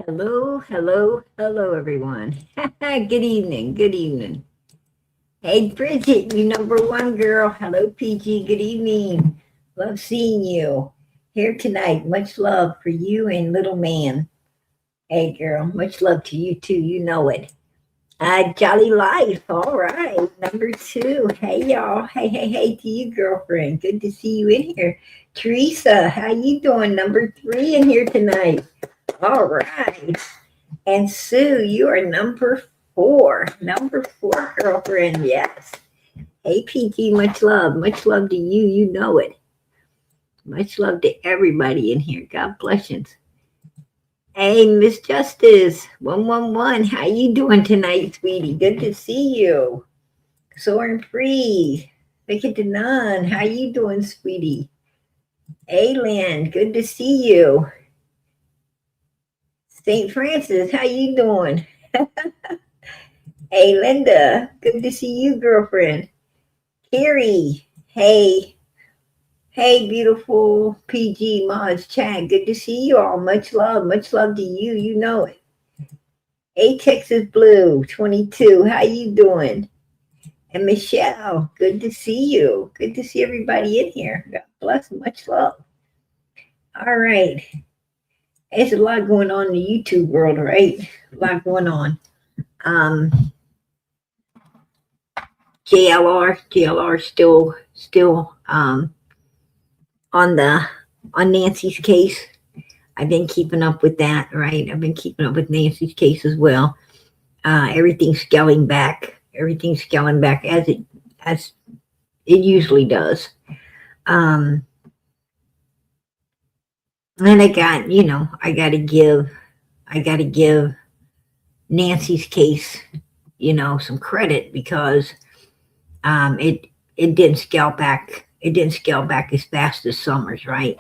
Hello, hello, hello, everyone. Good evening, good evening. Hey, Bridget, you number one girl. Hello, PG, good evening. Love seeing you here tonight. Much love for you and little man. Hey, girl, much love to you too. You know it. Jolly Life. All right, number two. Hey, y'all. Hey, hey, hey to you, girlfriend. Good to see you in here. Teresa, how you doing? Number three in here tonight. All right. And Sue, you are number four. Number four, girlfriend. Yes. Hey, PG, much love to you. You know it. Much love to everybody in here. God bless you. Hey, Miss Justice, 111. How you doing tonight, sweetie? Good to see you. Soaring free. Make it to none. How you doing, sweetie? Hey, Lynn, good to see you. St. Francis, how you doing? Hey, Linda, good to see you, girlfriend. Carrie, hey, hey, beautiful PG Mods Chad. Good to see you all. Much love to you. You know it. Hey, Texas Blue 22. How you doing? And Michelle, good to see you. Good to see everybody in here. God bless. Much love. All right. There's a lot going on in the YouTube world, right? A lot going on. Um, JLR still on the on Nancy's case. I've been keeping up with that, right? I've been keeping up with Nancy's case as well. Everything's scaling back. Everything's scaling back as it usually does. Um, and I gotta give Nancy's case, some credit because it didn't scale back. It didn't scale back as fast as Summers, right?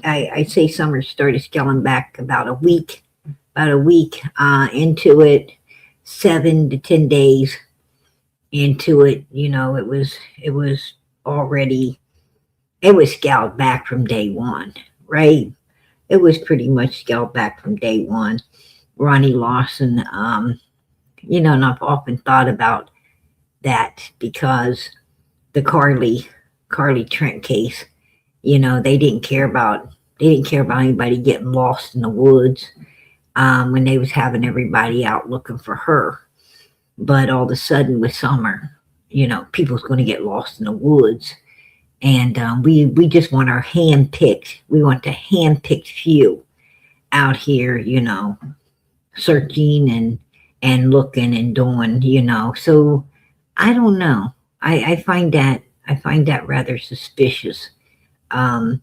I'd say Summers started scaling back about a week into it, 7 to 10 days into it. It was already it was scaled back from day one, right? It was pretty much scaled back from day one. Ronnie Lawson, and I've often thought about that because the Carly Trent case, they didn't care about anybody getting lost in the woods when they was having everybody out looking for her. But all of a sudden with Summer, people's going to get lost in the woods, and we just want our hand picked. We want the hand picked few out here, searching and looking and doing, So I don't know. I find that rather suspicious um,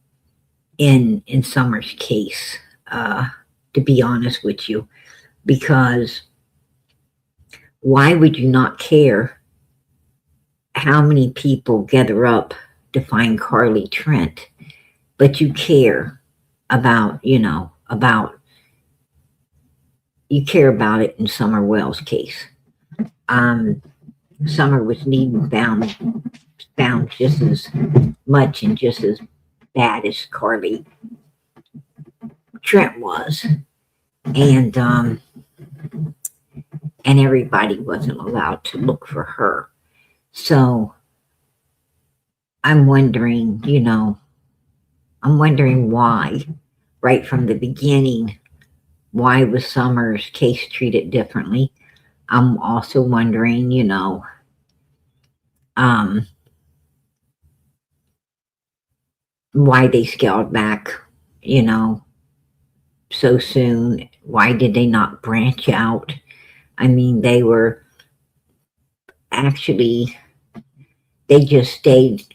in Summer's case, to be honest with you, because why would you not care how many people gather up to find Carly Trent, but you care about you care about it in Summer Wells' case. Um, Summer was needing found just as much and just as bad as Carly Trent was, and and everybody wasn't allowed to look for her. So I'm wondering, why, right from the beginning, why was Summer's case treated differently? I'm also wondering, um, why they scaled back, you know, so soon. Why did they not branch out? I mean, they were actually they just stayed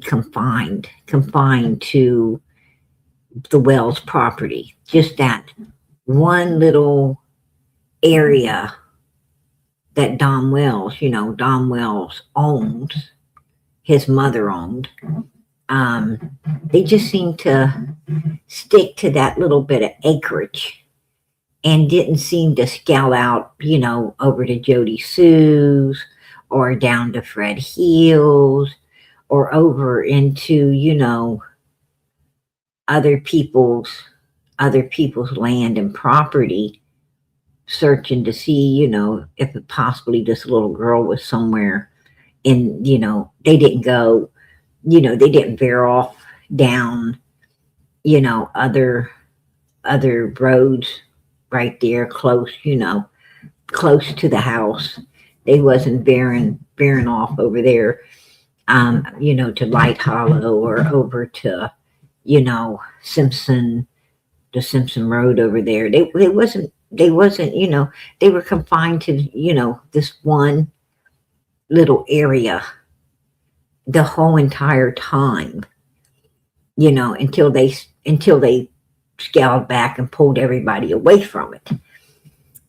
confined to the Wells property, just that one little area that Don Wells owned, his mother owned. They just seemed to stick to that little bit of acreage and didn't seem to scale out, over to Jody Sue's or down to Fred Heels or over into, other people's other people's land and property, searching to see, if possibly this little girl was somewhere. And, they didn't go, they didn't veer off down, other roads right there close, close to the house. They wasn't veering off over there, to Light Hollow or over to, Simpson, the Simpson Road over there. They wasn't, they were confined to, this one little area the whole entire time, until they scaled back and pulled everybody away from it.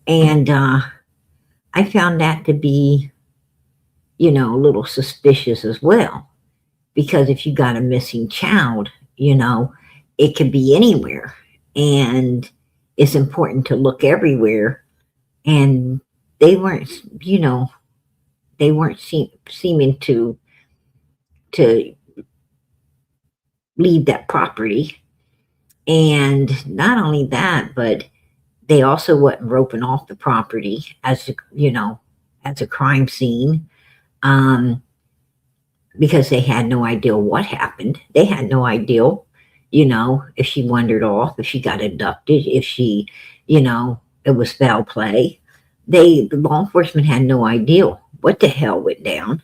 And I found that to be, a little suspicious as well. Because if you got a missing child, it could be anywhere. And it's important to look everywhere. And they weren't, they weren't seeming to leave that property. And not only that, but they also wasn't roping off the property as a crime scene. Because they had no idea what happened. They had no idea, if she wandered off, if she got abducted, if she, it was foul play. The law enforcement had no idea what the hell went down,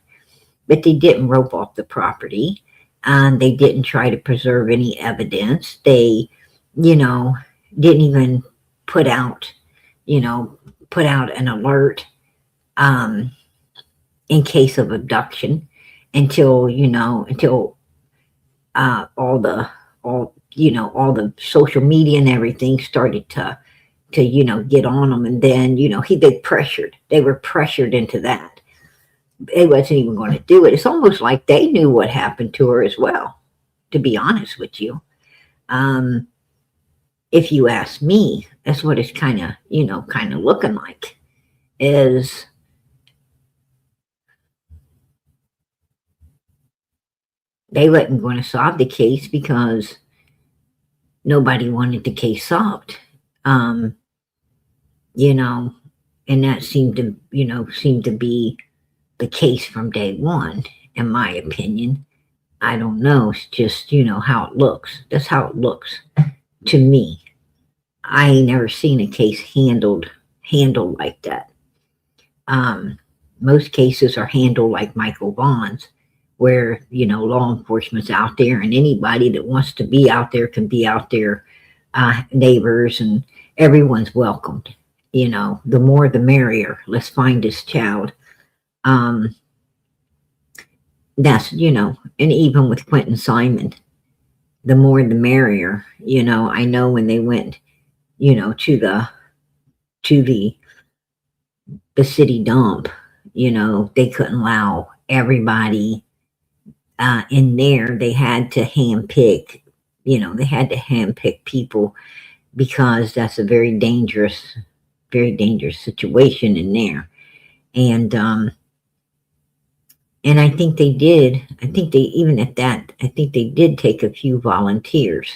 but they didn't rope off the property. They didn't try to preserve any evidence. They, didn't even put out, put out an alert in case of abduction until all the social media and everything started to get on them. And then they were pressured into that. They wasn't even going to do it. It's almost like they knew what happened to her as well, to be honest with you. If you ask me, that's what it's kind of looking like. Is they wasn't going to solve the case because nobody wanted the case solved. And that seemed to be the case from day one, in my opinion. I don't know. It's just, how it looks. That's how it looks to me. I ain't never seen a case handled like that. Most cases are handled like Michael Vaughn's, where, law enforcement's out there and anybody that wants to be out there can be out there, neighbors, and everyone's welcomed. The more the merrier. Let's find this child. That's, and even with Quentin Simon, the more the merrier. I know when they went, to the city dump, they couldn't allow everybody in there. They had to handpick, people, because that's a very dangerous situation in there. And I think they did. I think they, even at that, I think they did take a few volunteers.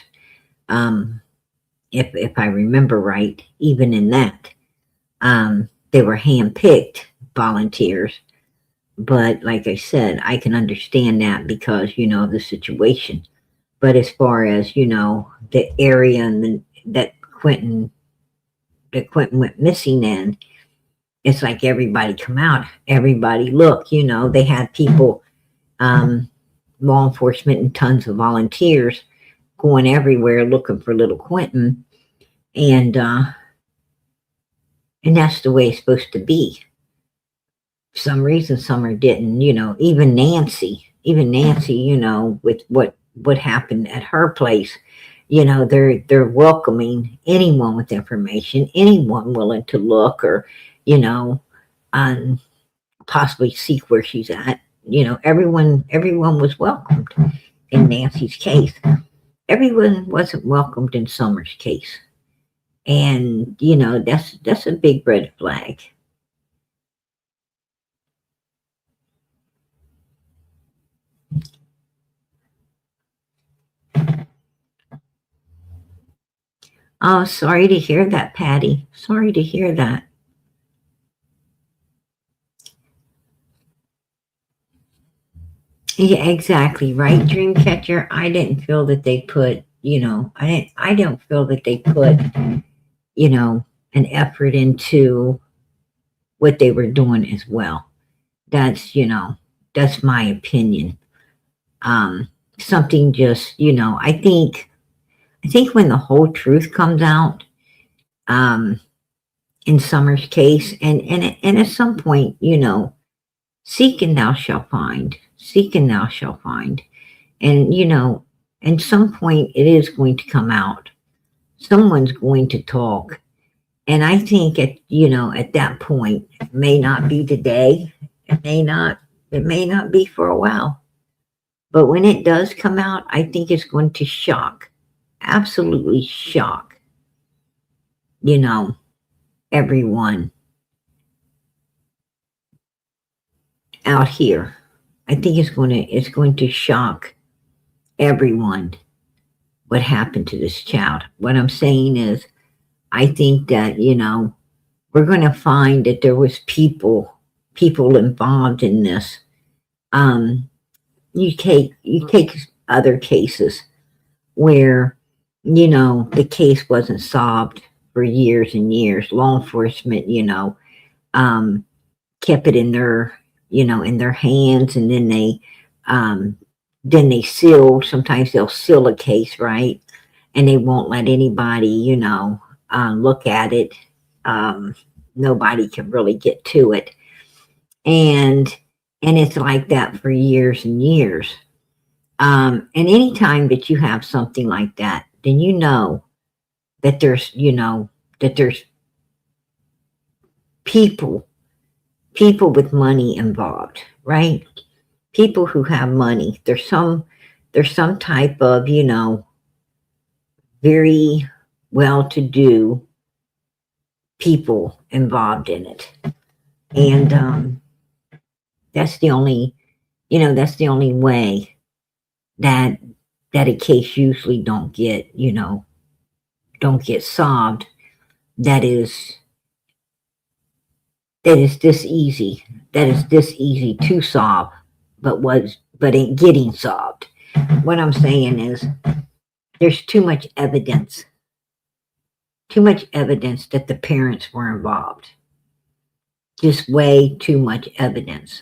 If I remember right, even in that, they were handpicked volunteers. But like I said, I can understand that because, of the situation. But as far as, the area and that Quentin went missing in, it's like everybody come out, everybody look, they had people, law enforcement and tons of volunteers going everywhere looking for little Quentin. And that's the way it's supposed to be. For some reason, Summer didn't, even Nancy, with what happened at her place, they're welcoming anyone with information, anyone willing to look or, possibly seek where she's at. Everyone was welcomed in Nancy's case. Everyone wasn't welcomed in Summer's case. And, that's a big red flag. Oh, sorry to hear that, Patty. Sorry to hear that. Yeah, exactly, right, Dreamcatcher. I didn't feel that they put, I don't feel that they put, an effort into what they were doing as well. That's, that's my opinion. Um, Something just, I think when the whole truth comes out, um, in Summer's case, and at some point, seek and thou shalt find, seek and thou shalt find, and at some point it is going to come out. Someone's going to talk, and I think at that point, it may not be today, it may not be for a while, but when it does come out, I think it's going to shock, absolutely shock, you know, everyone out here. I think it's going to shock everyone what happened to this child. What I'm saying is, I think that we're going to find that there was people involved in this. Um, you take other cases where the case wasn't solved for years and years. Law enforcement, um, kept it in their hands, and then they seal. Sometimes they'll seal a case, right? And they won't let anybody, look at it. Um, Nobody can really get to it, and it's like that for years and years. And anytime that you have something like that, then that there's people people with money involved, right? People who have money. There's some type of very well-to-do people involved in it, and that's the only that's the only way that a case usually don't get solved. That is this easy. That is this easy to solve, but ain't getting solved. What I'm saying is, there's too much evidence that the parents were involved. Just way too much evidence.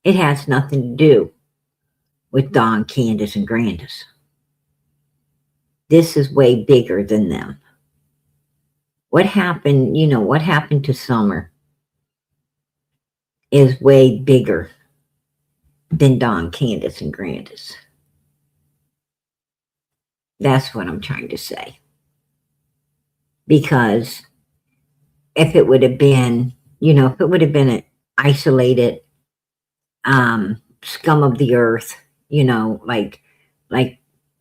It has nothing to do with Don, Candus, and Grandis. This is way bigger than them. What happened to Summer is way bigger than Don, Candus, and Grandis. That's what I'm trying to say. Because if it would have been, an isolated scum of the earth, like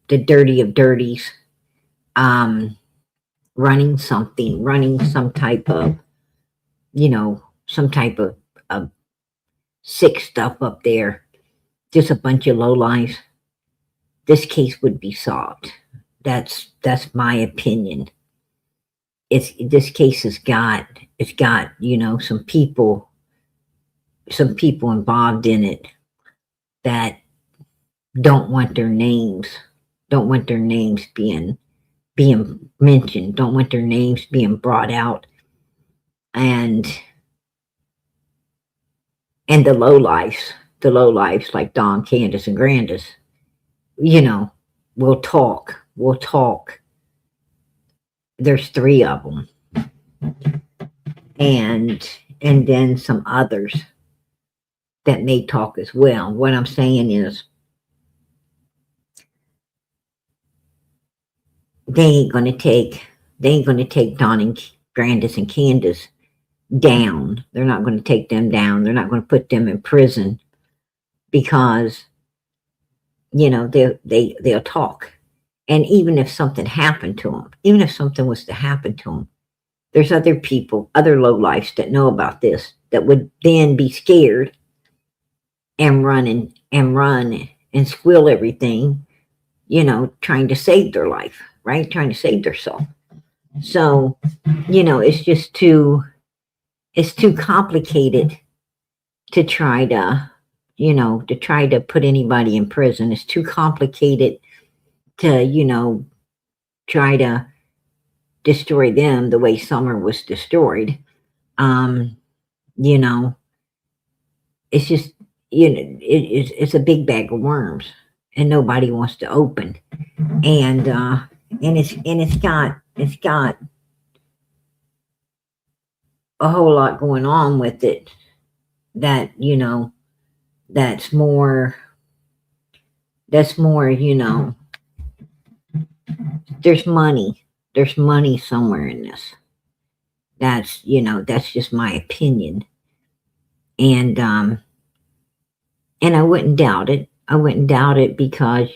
the dirty of dirties, running some type of, of sick stuff up there, just a bunch of lowlives, this case would be solved. That's my opinion. This case it's got some people involved in it that don't want their names being mentioned, don't want their names being brought out, and the lowlifes like Don, Candus, and Grandis, we'll talk. There's 3 of them, and then some others that may talk as well. What I'm saying is, they ain't gonna take Don and Grandis and Candus down. They're not going to take them down. They're not going to put them in prison, because they'll talk. And even if something happened to them, even if something was to happen to them, there's other people, other lowlifes that know about this, that would then be scared and run and squill everything, trying to save their life, right? Trying to save themselves. So, it's just too complicated to try to, put anybody in prison. It's too complicated to, try to destroy them the way Summer was destroyed. You know, it's just, it's a big bag of worms and nobody wants to open. And it's got a whole lot going on with it that, that's more, there's money somewhere in this. That's just my opinion. And I wouldn't doubt it. I wouldn't doubt it because,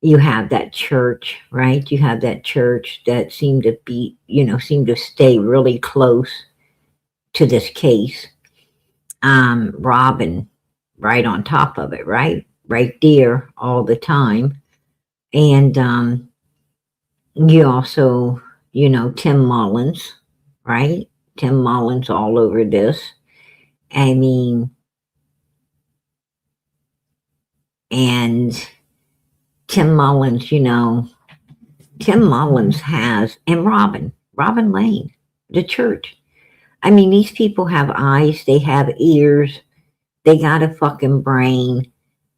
you have that church, right? You have that church that seemed to stay really close to this case. Robin, right on top of it, right? Right there all the time. And you also, Tim Mullins, right? Tim Mullins all over this. I mean, and Tim Mullins, Tim Mullins has, and Robin Lane, the church. I mean, these people have eyes, they have ears, they got a fucking brain.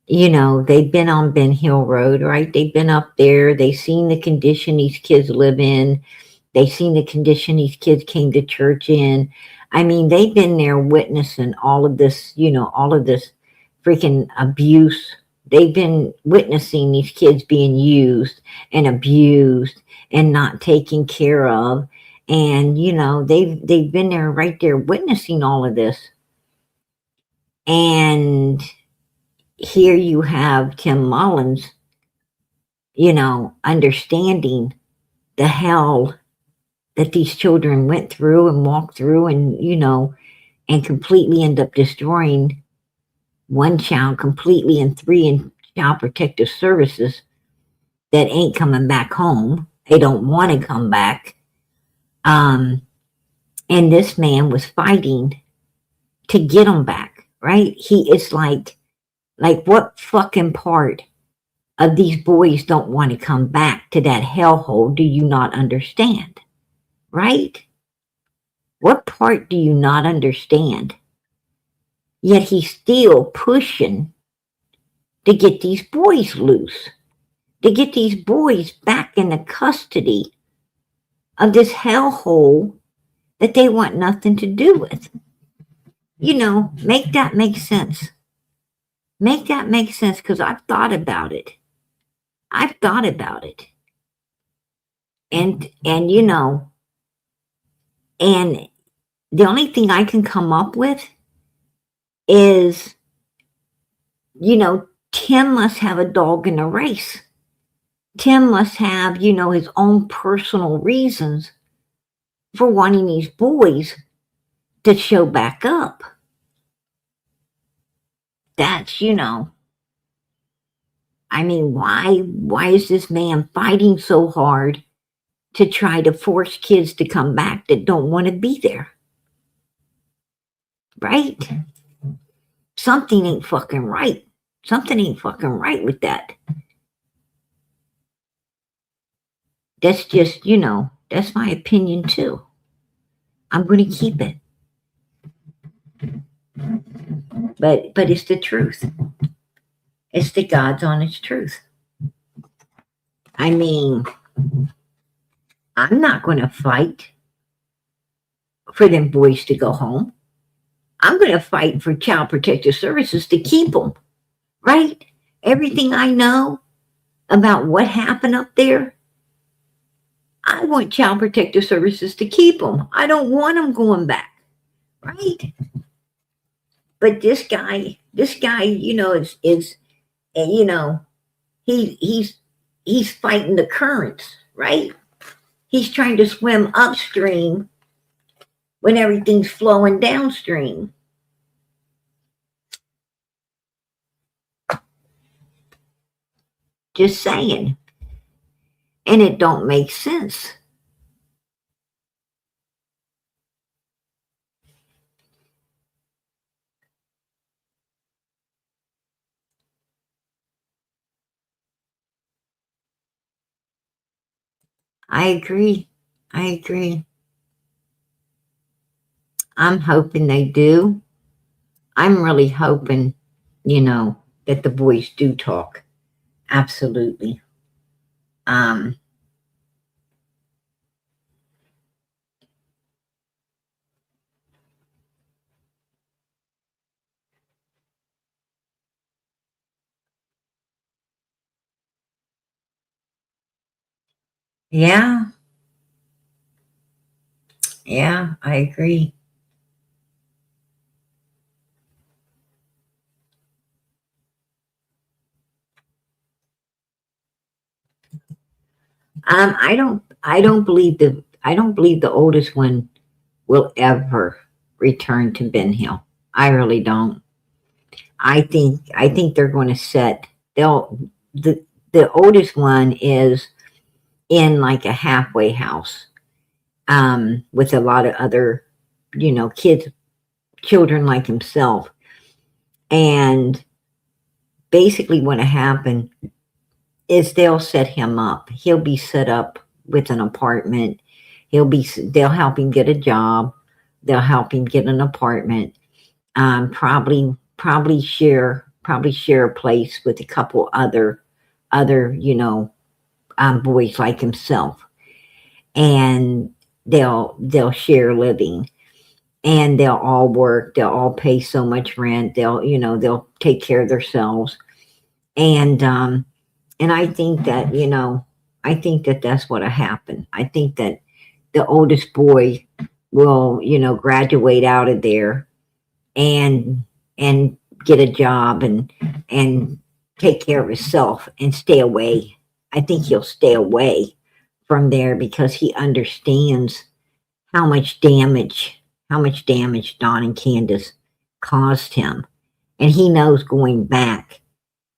They've been on Ben Hill Road, right? They've been up there. They've seen the condition these kids live in. They've seen the condition these kids came to church in. I mean, they've been there witnessing all of this, all of this freaking abuse. They've been witnessing these kids being used and abused and not taken care of. And, they've been there right there witnessing all of this. And here you have Tim Mullins, understanding the hell that these children went through and walked through and, and completely end up destroying one child completely and 3 in child protective services that ain't coming back home. They don't want to come back. And this man was fighting to get them back, right? It's like what fucking part of these boys don't want to come back to that hellhole do you not understand, right? What part do you not understand? Yet he's still pushing to get these boys loose, to get these boys back in the custody of this hellhole that they want nothing to do with. Make that make sense. Make that make sense, because I've thought about it. And and the only thing I can come up with is, Tim must have a dog in the race. Tim must have, his own personal reasons for wanting these boys to show back up. That's, I mean, why is this man fighting so hard to try to force kids to come back that don't want to be there? Right? Something ain't fucking right. Something ain't fucking right with that. That's just, that's my opinion too. I'm going to keep it. But it's the truth. It's the God's honest truth. I mean, I'm not going to fight for them boys to go home. I'm going to fight for Child Protective Services to keep them, right? Everything I know about what happened up there, I want Child Protective Services to keep them. I don't want them going back, right? But this guy, is he's fighting the currents, right? He's trying to swim upstream when everything's flowing downstream. Just saying. and it don't make sense. I agree. I agree. I'm hoping they do. I'm really hoping, that the boys do talk. Absolutely. Um, yeah, yeah, I agree. I don't believe the oldest one will ever return to Ben Hill. I really don't. I think they're going to set, they'll, the oldest one is in like a halfway house, with a lot of other, kids, children like himself. And basically what'll happen is they'll set him up. He'll be set up with an apartment. They'll help him get a job. They'll help him get an apartment. Probably share a place with a couple other, boys like himself. And they'll share living, and they'll all work. They'll all pay so much rent. They'll take care of themselves. And I think that, I think that that's what'll happen. I think that the oldest boy will, graduate out of there and and get a job and take care of himself and stay away. I think he'll stay away from there because he understands how much damage Don and Candace caused him. And he knows going back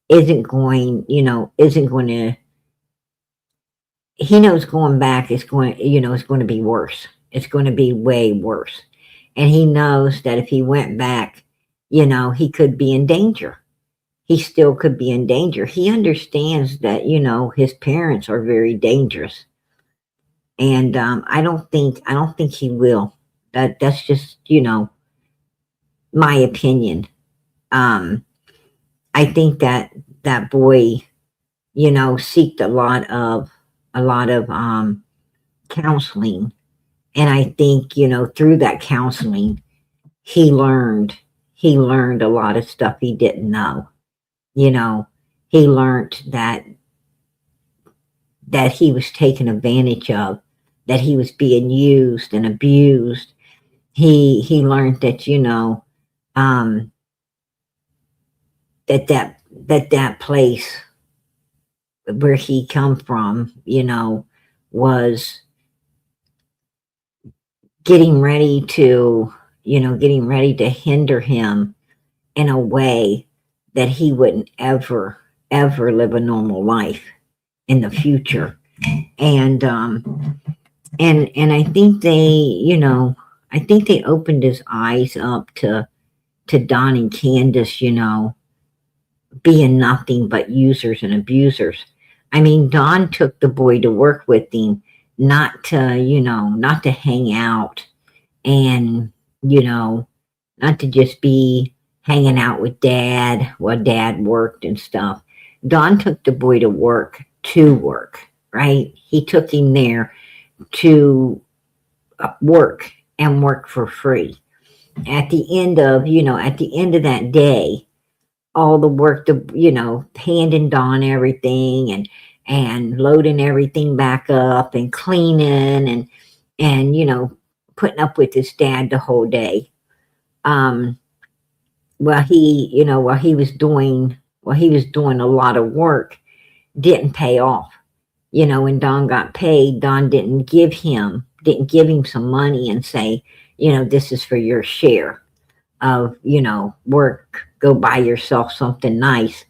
isn't going to, he knows going back is going to be worse. It's going to be way worse. And he knows that if he went back, he could be in danger. He still could be in danger. He understands that, his parents are very dangerous. And I don't think he will. That's just, my opinion. Um, I think that that boy, seeked a lot of counseling. And I think, through that counseling, he learned he learned a lot of stuff he didn't know. You know, he learned that he was taken advantage of, that he was being used and abused. He learned that, um, that place where he come from, was getting ready to, getting ready to hinder him in a way that he wouldn't ever live a normal life in the future. And I think I think they opened his eyes up to Don and Candace, being nothing but users and abusers. I mean, Don took the boy to work with him, not to hang out and, you know, not to just be hanging out with dad while dad worked and stuff. Don took the boy to work, right? He took him there to work and work for free. At the end of that day, all the work, handing Don everything and loading everything back up and cleaning and putting up with his dad the whole day. Um, while he was doing a lot of work, didn't pay off. When Don got paid, Don didn't give him some money and say, this is for your share of, work, go buy yourself something nice.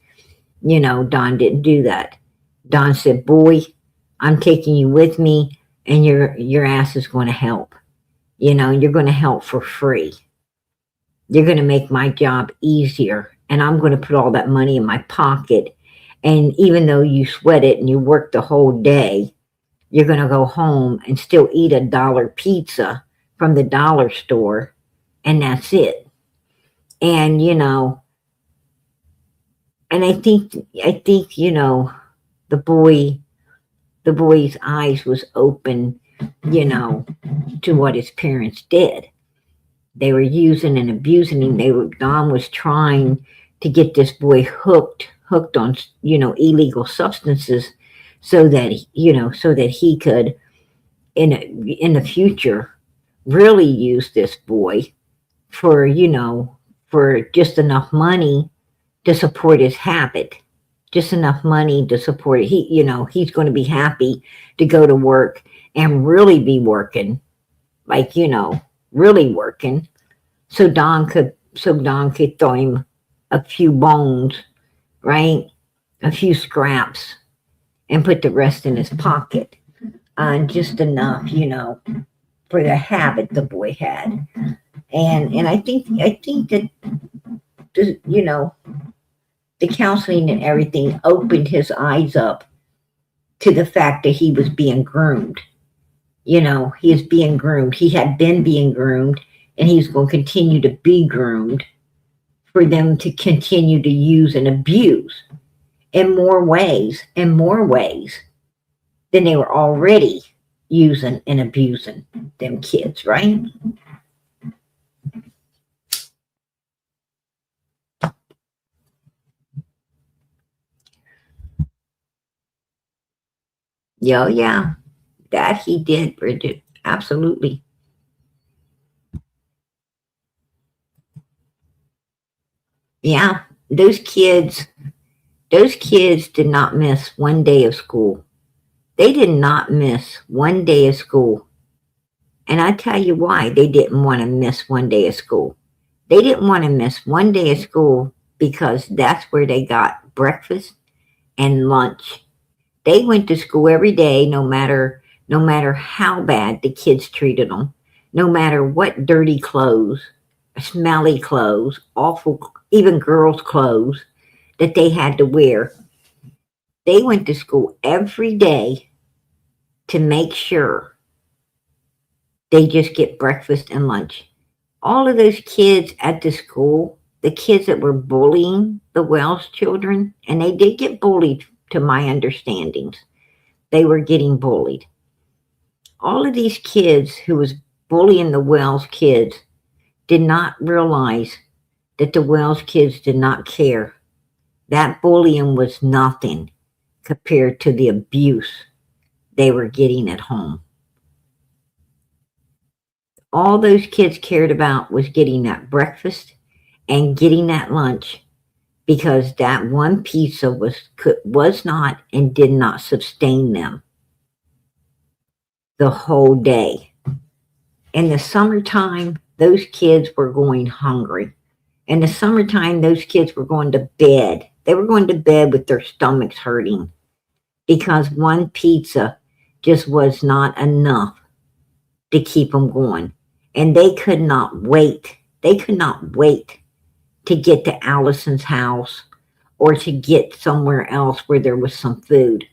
Don didn't do that. Don said, boy, I'm taking you with me, and your ass is going to help. You're going to help for free. You're going to make my job easier, and I'm going to put all that money in my pocket. And even though you sweat it and you work the whole day, you're going to go home and still eat a dollar pizza from the dollar store, and that's it. And and I think the boy the boy's eyes was open, to what his parents did. They were using and abusing him. Don was trying to get this boy hooked on, illegal substances, so that he could in the future really use this boy for, for just enough money to support his habit, just enough money to support it. He's going to be happy to go to work and really be working, like, really working, so Don could throw him a few bones, right? A few scraps, and put the rest in his pocket. Just enough, for the habit the boy had. And I think that the counseling and everything opened his eyes up to the fact that he was being groomed. He is being groomed. He had been being groomed, and he's going to continue to be groomed for them to continue to use and abuse in more ways than they were already using and abusing them kids, right? Yeah, yeah, that he did, Bridget. Absolutely. Yeah, those kids, those kids did not miss one day of school. They did not miss one day of school. And I tell you why they didn't want to miss one day of school. They didn't want to miss one day of school because that's where they got breakfast and lunch. They went to school every day, no matter how bad the kids treated them, no matter what dirty clothes, smelly clothes, awful, even girls' clothes that they had to wear. They went to school every day to make sure they just get breakfast and lunch. All of those kids at the school, the kids that were bullying the Wells children, and they did get bullied to my understandings, they were getting bullied. All of these kids who was bullying the Wells kids did not realize that the Wells kids did not care. That bullying was nothing compared to the abuse they were getting at home. All those kids cared about was getting that breakfast and getting that lunch, because that one pizza was not and did not sustain them the whole day. In the summertime, those kids were going hungry. In the summertime, those kids were going to bed. They were going to bed with their stomachs hurting because one pizza just was not enough to keep them going. And they could not wait. They could not wait to get to Allison's house or to get somewhere else where there was some food.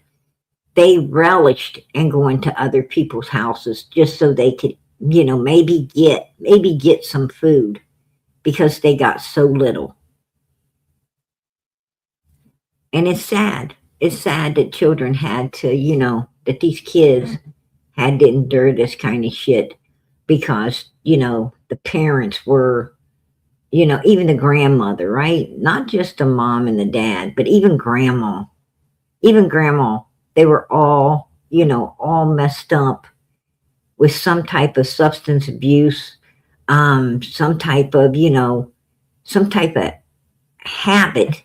They relished in going to other people's houses just so they could, maybe get some food, because they got so little. And it's sad. It's sad that children had to, that these kids had to endure this kind of shit because, the parents were, even the grandmother, right? Not just the mom and the dad, but even grandma. Even grandma, they were all messed up with some type of substance abuse, some type of, habit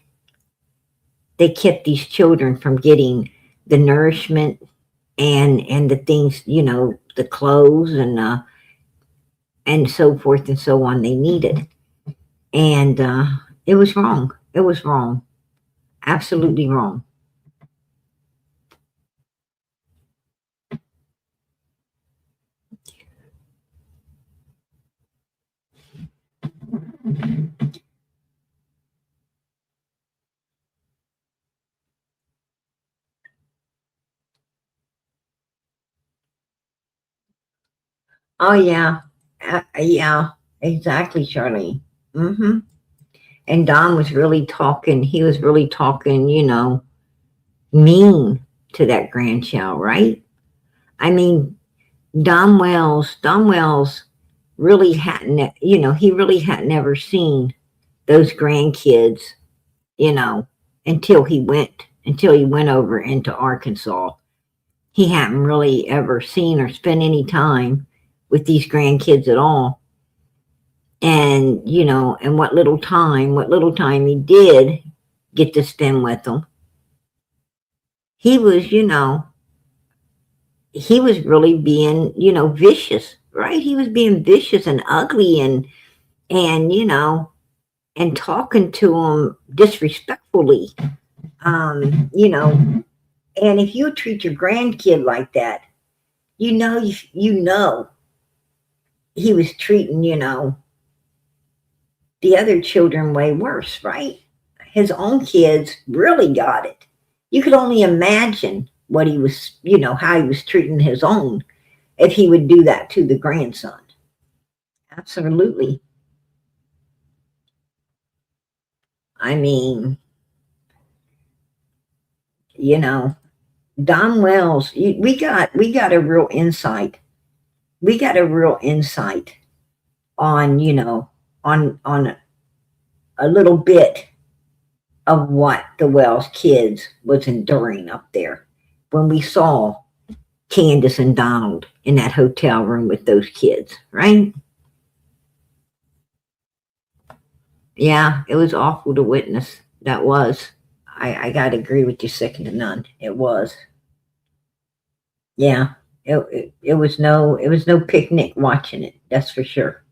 that kept these children from getting the nourishment and the things, the clothes and so forth and so on they needed. And it was wrong. It was wrong. Absolutely wrong. Oh yeah, yeah, exactly, Charlene. Mm-hmm. And Don was really talking. He was really talking, mean to that grandchild, right? I mean, Don Wells really hadn't, he really had never seen those grandkids, you know, until he went over into Arkansas. He hadn't really ever seen or spent any time with these grandkids at all. And, and what little time he did get to spend with them, he was, he was really being, vicious, right? He was being vicious and ugly and, and talking to them disrespectfully. And if you treat your grandkid like that, you know he was treating, the other children way worse, right? His own kids really got it. You could only imagine what he was, how he was treating his own if he would do that to the grandson. Absolutely. I mean, you know, Don Wells, we got a real insight. We got a real insight on, on a little bit of what the Wells kids was enduring up there when we saw Candus and Donald in that hotel room with those kids, right? Yeah, it was awful to witness. That was. I gotta agree with you, second to none. It was. Yeah. It was no picnic watching it, that's for sure.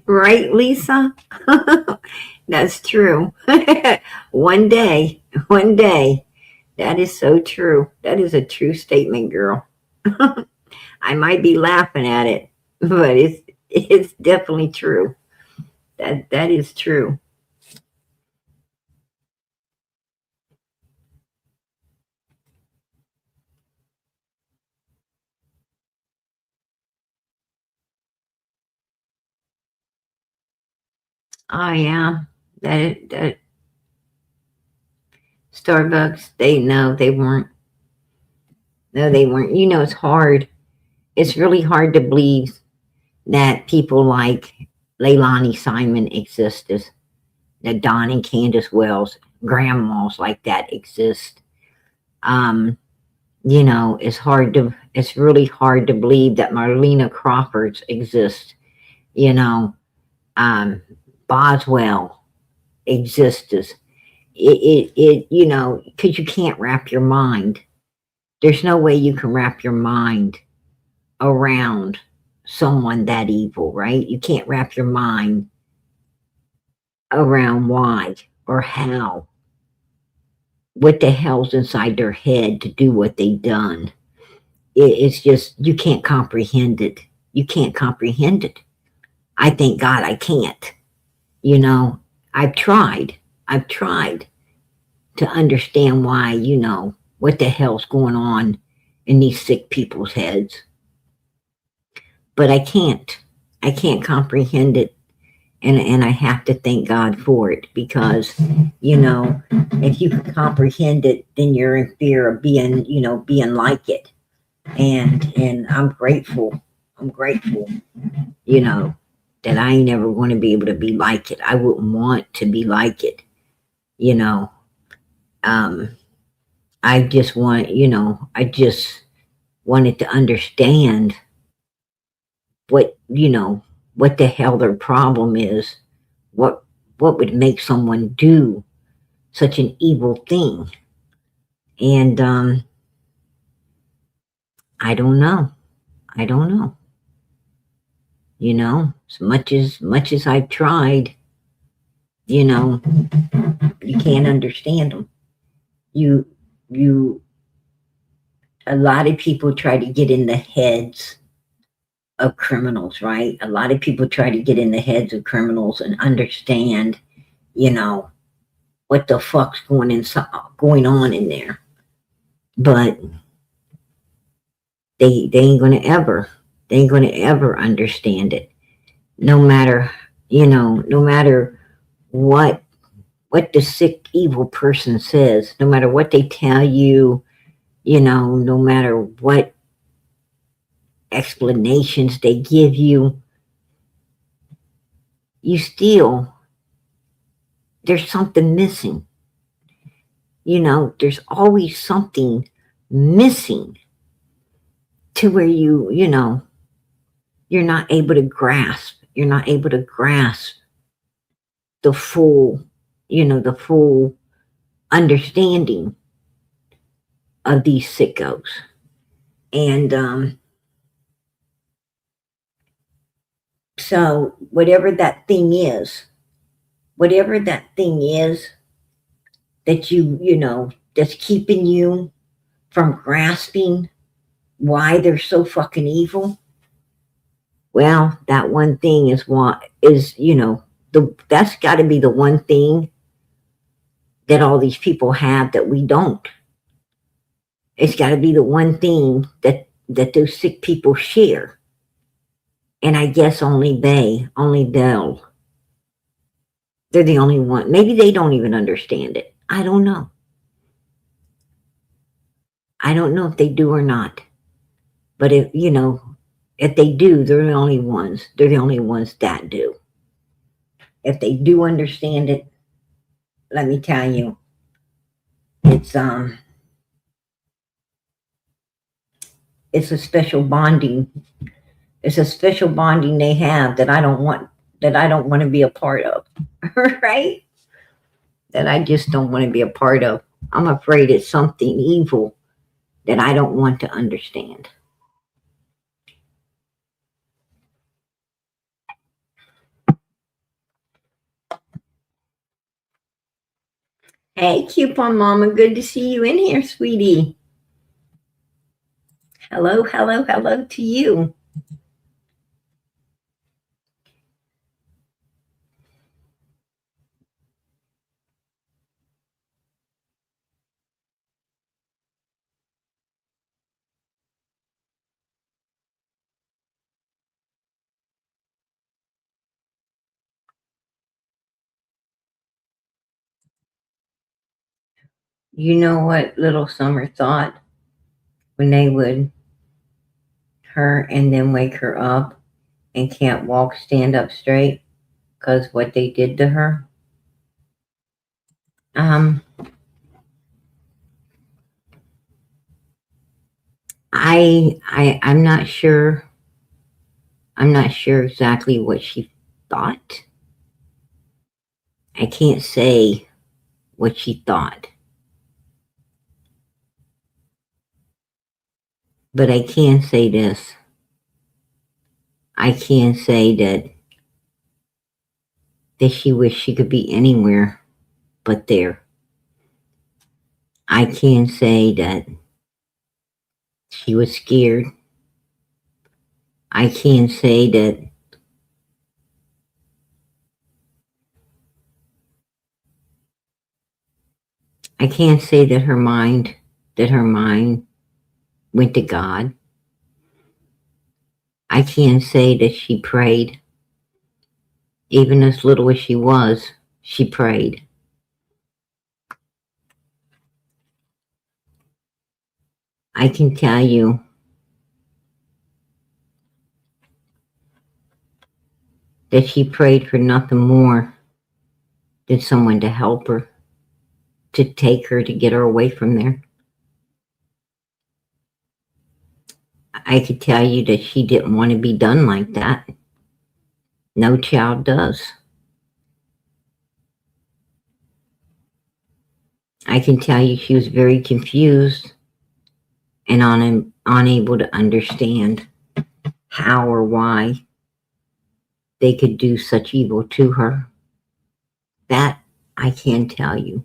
Right, Lisa? That's true. One day. That is so true. That is a true statement, girl. I might be laughing at it, but it's definitely true. That is true. Oh yeah. That Starbucks, they no, they weren't. No, they weren't. It's hard. It's really hard to believe that people like Leilani Simon existed, that Don and Candace Wells, grandmas like that exist. Um, it's really hard to believe that Marlena Crawfords exists, you know, um, Boswell exists. Because you can't wrap your mind. There's no way you can wrap your mind around someone that evil, right? You can't wrap your mind around why or how, what the hell's inside their head to do what they done. It's just, you can't comprehend it. You can't comprehend it. I thank God I can't. You know, I've tried. I've tried to understand why, what the hell's going on in these sick people's heads. But I can't. I can't comprehend it. And I have to thank God for it because, if you can comprehend it, then you're in fear of being like it. And I'm grateful. I'm grateful, you know, that I ain't never going to be able to be like it. I wouldn't want to be like it, you know. Um, I just want, I just wanted to understand what, what the hell their problem is, what what would make someone do such an evil thing. And I don't know. I don't know. As much as I've tried, you know, you can't understand them. You you a lot of people try to get in the heads of criminals, right? A lot of people try to get in the heads of criminals and understand, you know, what the fuck's going on in there. But they ain't gonna ever understand it. No matter, no matter what the sick evil person says, no matter what they tell you, no matter what explanations they give you, you still, there's something missing. There's always something missing to where you're not able to grasp. You're not able to grasp the full, the full understanding of these sickos. And so whatever that thing is that that's keeping you from grasping why they're so fucking evil, well, that one thing is that's got to be the one thing that all these people have that we don't. It's got to be the one thing that those sick people share. And I guess only they're the only one. Maybe they don't even understand it. I don't know. I don't know if they do or not. But if they do, they're the only ones. They're the only ones that do. If they do understand it, let me tell you, it's a special bonding. It's a special bonding they have that I don't want to be a part of. Right? That I just don't want to be a part of. I'm afraid it's something evil that I don't want to understand. Hey, Coupon Mama, good to see you in here, sweetie. Hello, hello, hello to you. You know what little Summer thought when they would her and then wake her up and can't walk, stand up straight because what they did to her? I'm not sure. I'm not sure exactly what she thought. I can't say what she thought. But I can say this. I can say that she wished she could be anywhere but there. I can say that she was scared. I can say that her mind went to God. I can say that she prayed. Even as little as she was, she prayed. I can tell you that she prayed for nothing more than someone to help her, to take her, to get her away from there. I could tell you that she didn't want to be done like that. No child does. I can tell you she was very confused and unable to understand how or why they could do such evil to her. That I can tell you.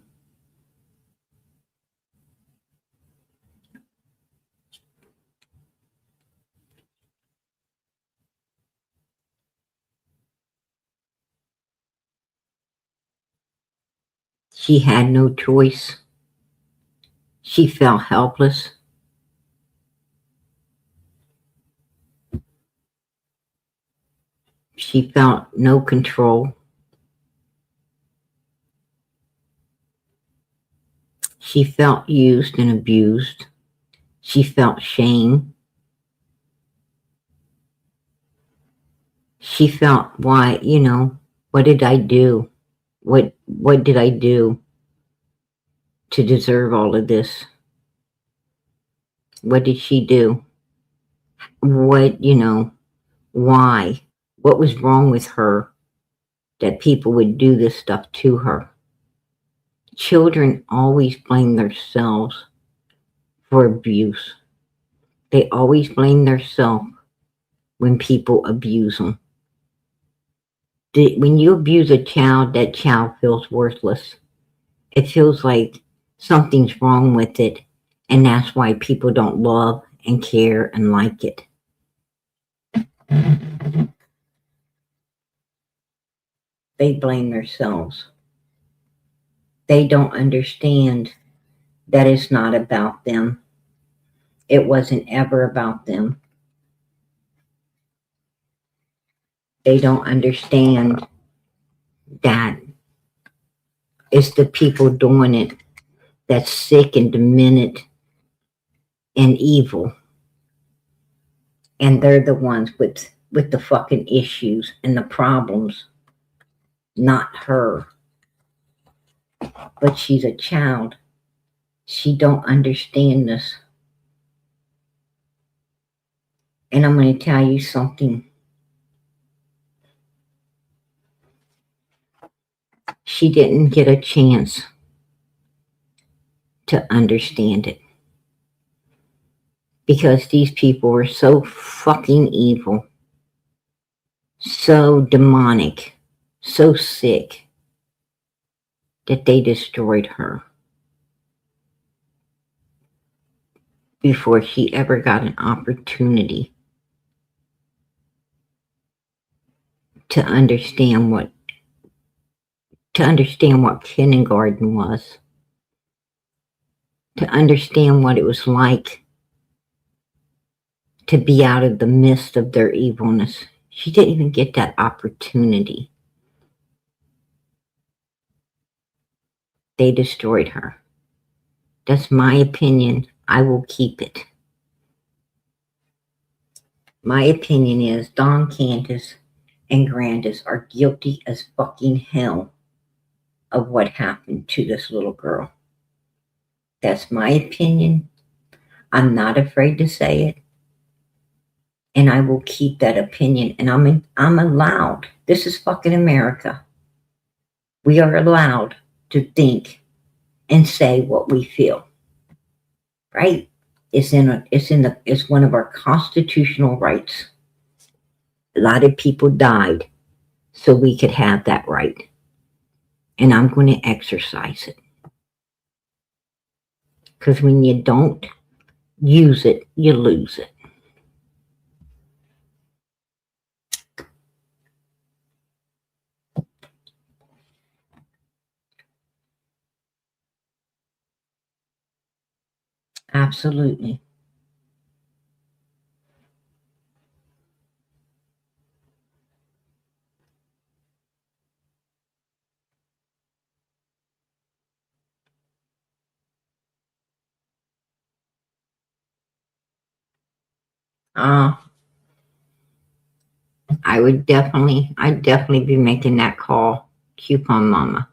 She had no choice. She felt helpless. She felt no control. She felt used and abused. She felt shame. She felt, why, what did I do? What did I do to deserve all of this? What did she do? What, why? What was wrong with her that people would do this stuff to her? Children always blame themselves for abuse. They always blame themselves when people abuse them. When you abuse a child, that child feels worthless. It feels like something's wrong with it, and that's why people don't love and care and like it. They blame themselves. They don't understand that it's not about them. It wasn't ever about them. They don't understand that it's the people doing it that's sick and demented and evil. And they're the ones with the fucking issues and the problems, not her. But she's a child. She don't understand this. And I'm going to tell you something. She didn't get a chance to understand it. Because these people were so fucking evil, so demonic, so sick, that they destroyed her before she ever got an opportunity to understand what kindergarten was, to understand what it was like to be out of the midst of their evilness. She didn't even get that opportunity. They destroyed her. That's my opinion. I will keep it. My opinion is Don Candus and Candus are guilty as fucking hell of what happened to this little girl. That's my opinion. I'm not afraid to say it. And I will keep that opinion. And I'm allowed. This is fucking America. We are allowed to think and say what we feel. Right? It's one of our constitutional rights. A lot of people died so we could have that right. And I'm going to exercise it. Because when you don't use it, you lose it. Absolutely. I'd definitely be making that call, Coupon Mama.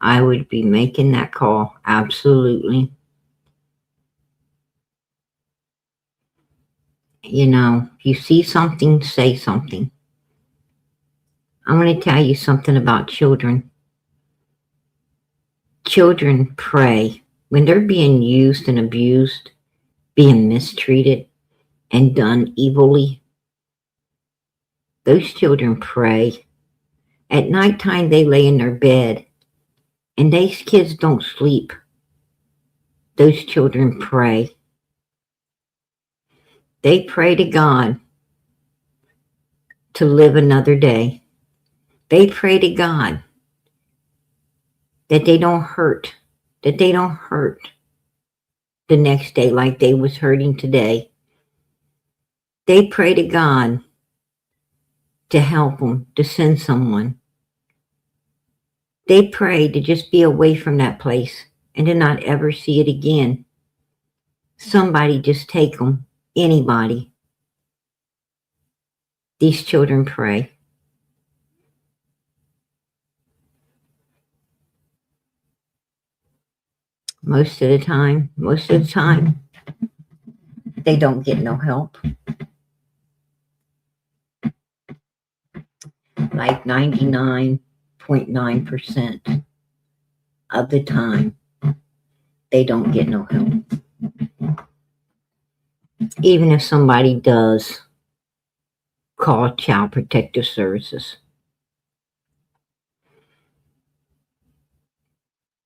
I would be making that call, absolutely. If you see something, say something. I'm going to tell you something about children. Children pray when they're being used and abused, being mistreated, and done evilly. Those children pray. At nighttime, they lay in their bed, and these kids don't sleep. Those children pray. They pray to God to live another day. They pray to God that they don't hurt, the next day like they was hurting today. They pray to God to help them, to send someone. They pray to just be away from that place and to not ever see it again. Somebody just take them, anybody. These children pray. Most of the time, they don't get no help. Like 99.9% of the time, they don't get no help. Even if somebody does call Child Protective Services,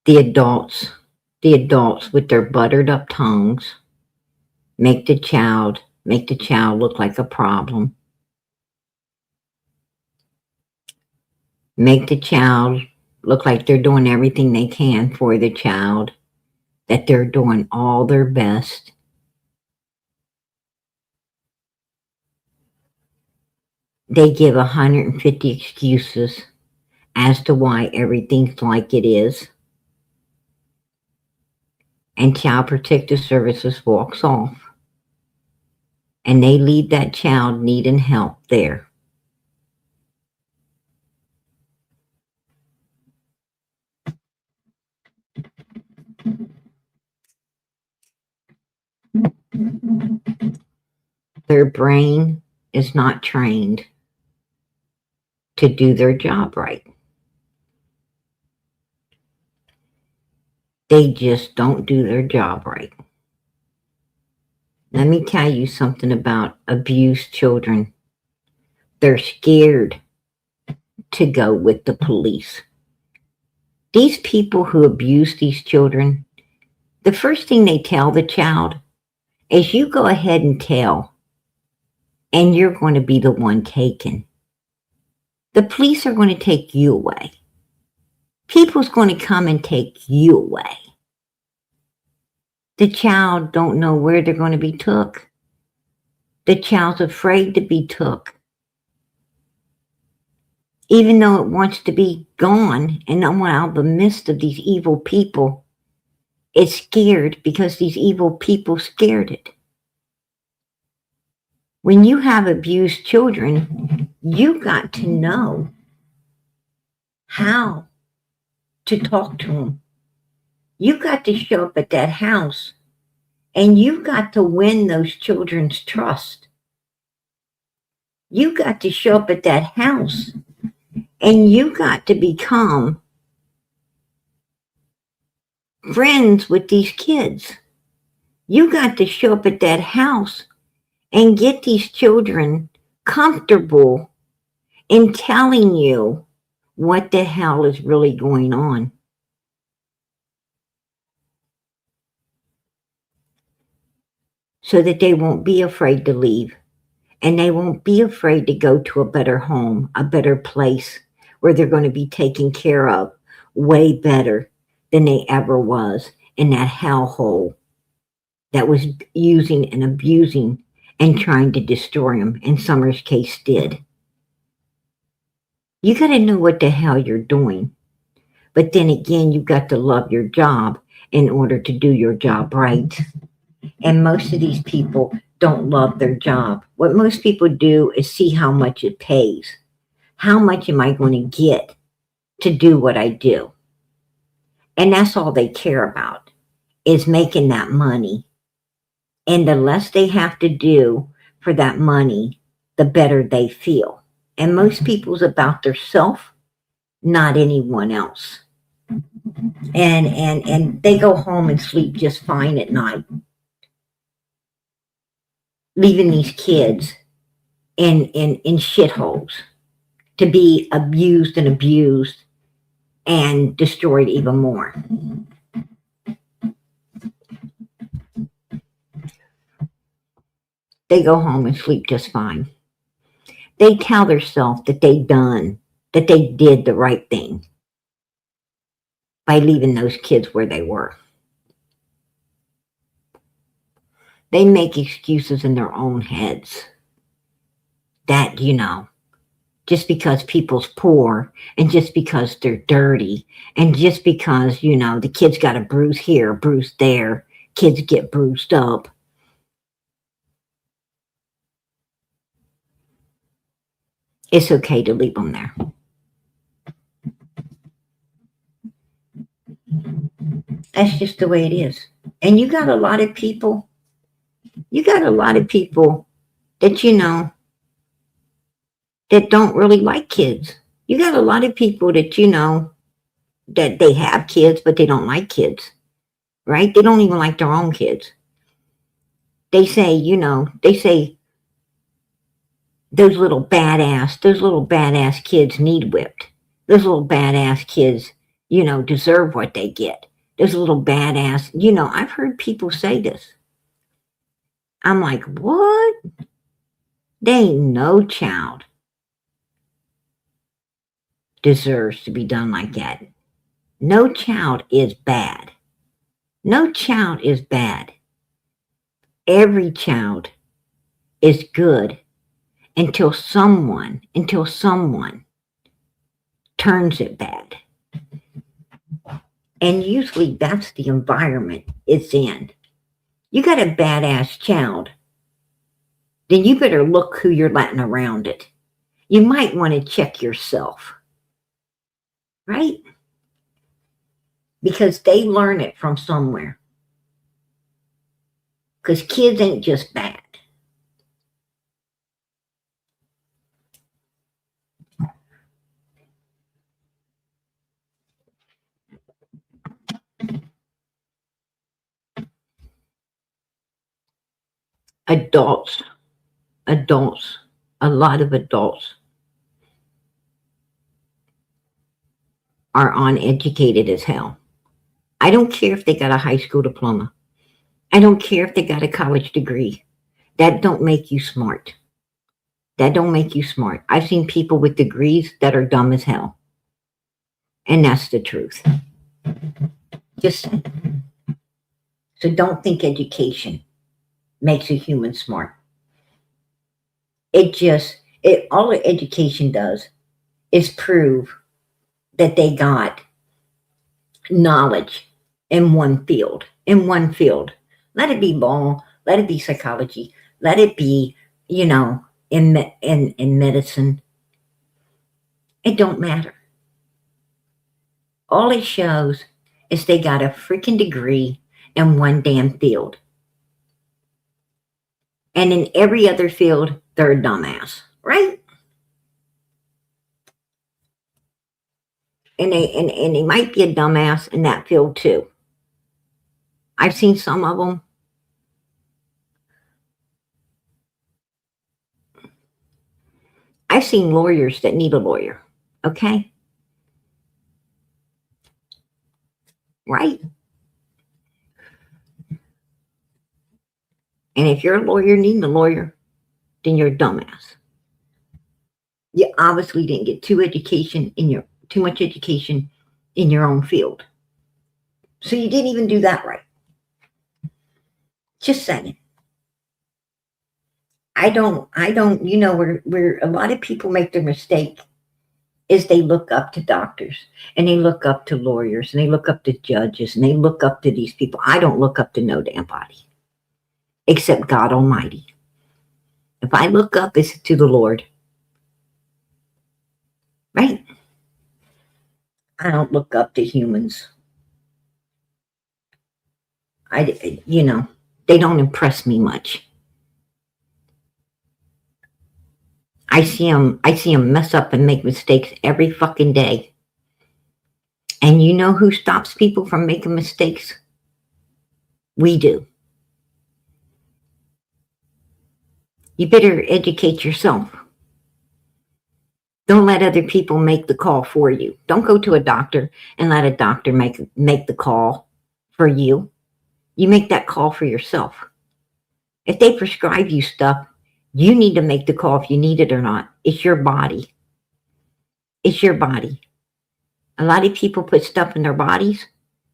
the adults with their buttered up tongues make the child look like a problem. Make the child look like they're doing everything they can for the child, that they're doing all their best. They give 150 excuses as to why everything's like it is. And Child Protective Services walks off. And they leave that child needing help there. Their brain is not trained to do their job right. They just don't do their job right. Let me tell you something about abused children. They're scared to go with the police. These people who abuse these children, the first thing they tell the child is, you go ahead and tell, and you're going to be the one taken. The police are going to take you away. People's going to come and take you away. The child don't know where they're going to be took. The child's afraid to be took. Even though it wants to be gone and not out of the midst of these evil people, it's scared because these evil people scared it. When you have abused children, you got to know how to talk to them. You got to show up at that house and you got to win those children's trust. You got to show up at that house and you got to become friends with these kids. You got to show up at that house and get these children comfortable in telling you what the hell is really going on. So that they won't be afraid to leave. And they won't be afraid to go to a better home, a better place where they're going to be taken care of way better than they ever was in that hellhole that was using and abusing and trying to destroy them, and Summer's case did. You got to know what the hell you're doing. But then again, you've got to love your job in order to do your job right. And most of these people don't love their job. What most people do is see how much it pays. How much am I going to get to do what I do? And that's all they care about, is making that money. And the less they have to do for that money, the better they feel. And most people's about their self, not anyone else. And they go home and sleep just fine at night, leaving these kids in shitholes to be abused and destroyed even more. They go home and sleep just fine. They tell themselves that they did the right thing. by leaving those kids where they were. They make excuses in their own heads that, just because people's poor and just because they're dirty and just because, the kids got a bruise here, a bruise there, kids get bruised up. It's okay to leave them there. That's just the way it is. And you got a lot of people that, that don't really like kids. You got a lot of people that, that they have kids, but they don't like kids, right? They don't even like their own kids. They say, those little badass kids need whipped. Those little badass kids, deserve what they get. Those little badass, I've heard people say this. I'm like, what? There ain't no child deserves to be done like that. No child is bad. No child is bad. Every child is good until someone turns it bad. And usually that's the environment it's in. You got a badass child, then you better look who you're letting around it. You might want to check yourself, right? Because they learn it from somewhere. Because kids ain't just bad. Adults, a lot of adults are uneducated as hell. I don't care if they got a high school diploma. I don't care if they got a college degree. That don't make you smart. That don't make you smart. I've seen people with degrees that are dumb as hell. And that's the truth. Just so don't think education makes a human smart. All the education does is prove that they got knowledge in one field. Let it be law, let it be psychology, let it be, in medicine. It don't matter. All it shows is they got a freaking degree in one damn field. And in every other field, they're a dumbass, right? And they might be a dumbass in that field too. I've seen some of them. I've seen lawyers that need a lawyer, okay? Right? And if you're a lawyer needing a lawyer, then you're a dumbass. You obviously didn't get too much education in your own field. So you didn't even do that right. Just saying. I don't, where a lot of people make their mistake is they look up to doctors and they look up to lawyers and they look up to judges and they look up to these people. I don't look up to no damn body except God Almighty. If I look up, it's to the Lord. Right? I don't look up to humans. They don't impress me much. I see them mess up and make mistakes every fucking day. And you know who stops people from making mistakes? We do. You better educate yourself. Don't let other people make the call for you. Don't go to a doctor and let a doctor make the call for you. You make that call for yourself. If they prescribe you stuff, you need to make the call if you need it or not. It's your body. It's your body. A lot of people put stuff in their bodies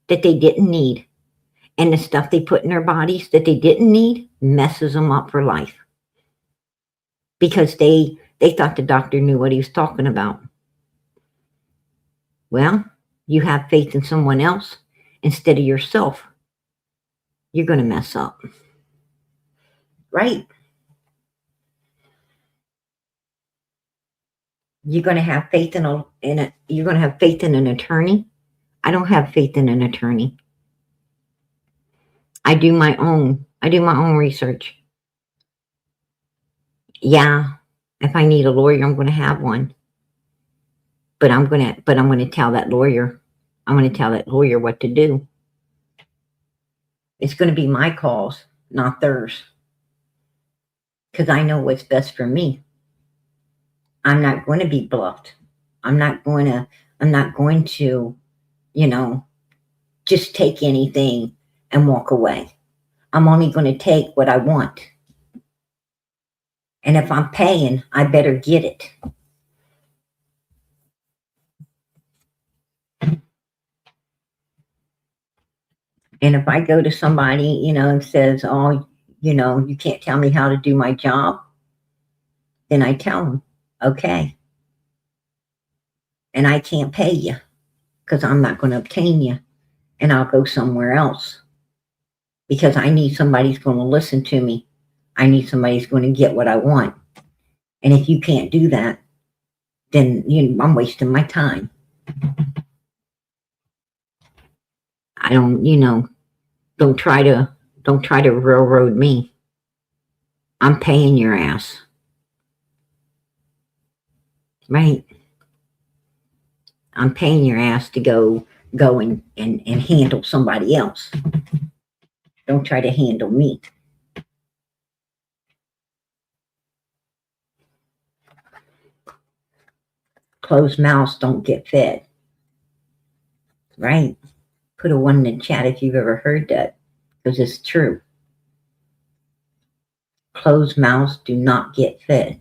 that they didn't need. And the stuff they put in their bodies that they didn't need messes them up for life. Because they thought the doctor knew what he was talking about. Well, you have faith in someone else instead of yourself, you're going to mess up. Right? You're going to have faith you're going to have faith in an attorney. I don't have faith in an attorney. I do my own research. Yeah, if I need a lawyer, I'm going to have one. But I'm going to tell that lawyer. I'm going to tell that lawyer what to do. It's going to be my cause, not theirs. Because I know what's best for me. I'm not going to be bluffed. I'm not going to, just take anything and walk away. I'm only going to take what I want. And if I'm paying, I better get it. And if I go to somebody, and says, oh, you can't tell me how to do my job, then I tell them, okay. And I can't pay you because I'm not going to obtain you. And I'll go somewhere else because I need somebody who's going to listen to me. I need somebody who's going to get what I want. And if you can't do that, then I'm wasting my time. I don't try to railroad me. I'm paying your ass. Right? I'm paying your ass to go and handle somebody else. Don't try to handle me. Closed mouths don't get fed. Right? Put a 1 in the chat if you've ever heard that, because it's true. Closed mouths do not get fed.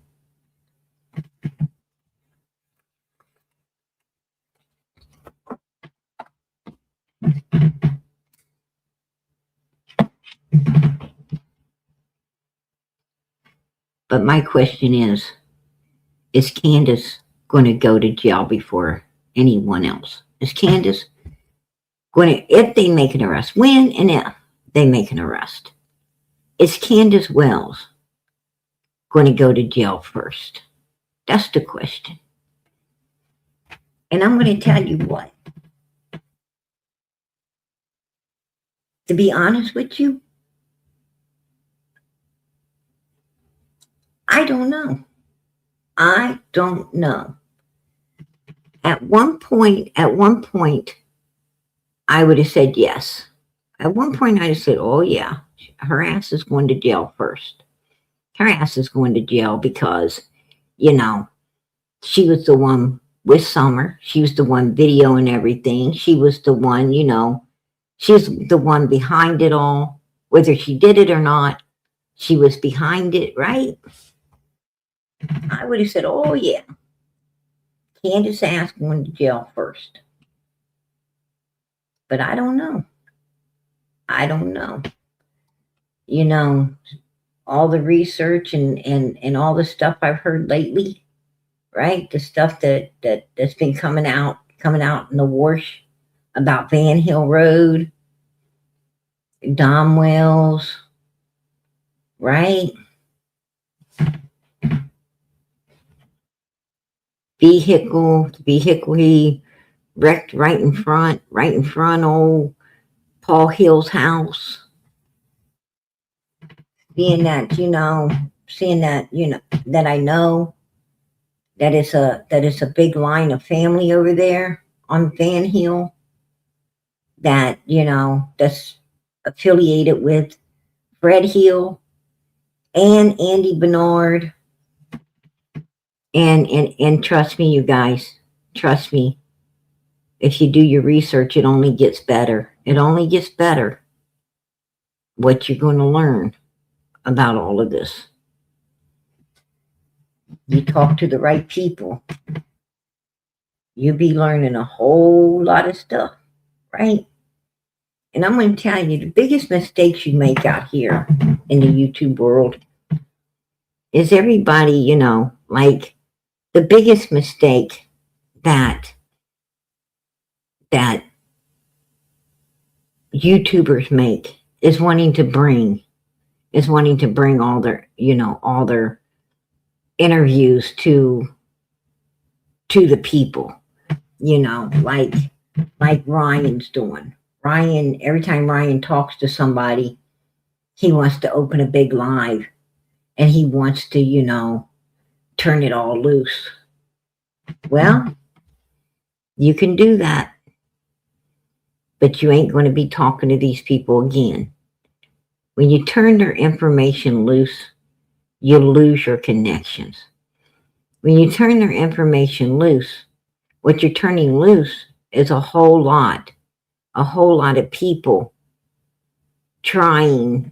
But my question is Candus going to go to jail before anyone else? Is Candus going to, if they make an arrest, when and if they make an arrest, is Candus Wells going to go to jail first? That's the question. And I'm going to tell you what. To be honest with you, I don't know. I don't know. At one point, I would have said yes. At one point, I'd have said, oh, yeah, her ass is going to jail first. Her ass is going to jail because, she was the one with Summer. She was the one videoing everything. She was the one, she's the one behind it all. Whether she did it or not, she was behind it, right? I would have said, oh, yeah. Candus ass going to jail first. But I don't know. I don't know. All the research and all the stuff I've heard lately, right? The stuff that's been coming out in the wash about Van Hill Road, Dom Wells, right? Vehicle he wrecked right in front old Paul Hill's house. Seeing that that I know that is a big line of family over there on Van Hill that, that's affiliated with Fred Hill and Andy Bernard. And trust me, you guys, trust me. If you do your research, it only gets better. It only gets better what you're going to learn about all of this. You talk to the right people. you'll be learning a whole lot of stuff, right? And I'm going to tell you the biggest mistakes you make out here in the YouTube world is everybody, like the biggest mistake that that YouTubers make is wanting to bring all their interviews to the people, like Ryan's doing. Ryan, every time Ryan talks to somebody, he wants to open a big live and he wants to, turn it all loose. Well, you can do that, but you ain't going to be talking to these people again. When you turn their information loose, you lose your connections. When you turn their information loose, what you're turning loose is a whole lot of people trying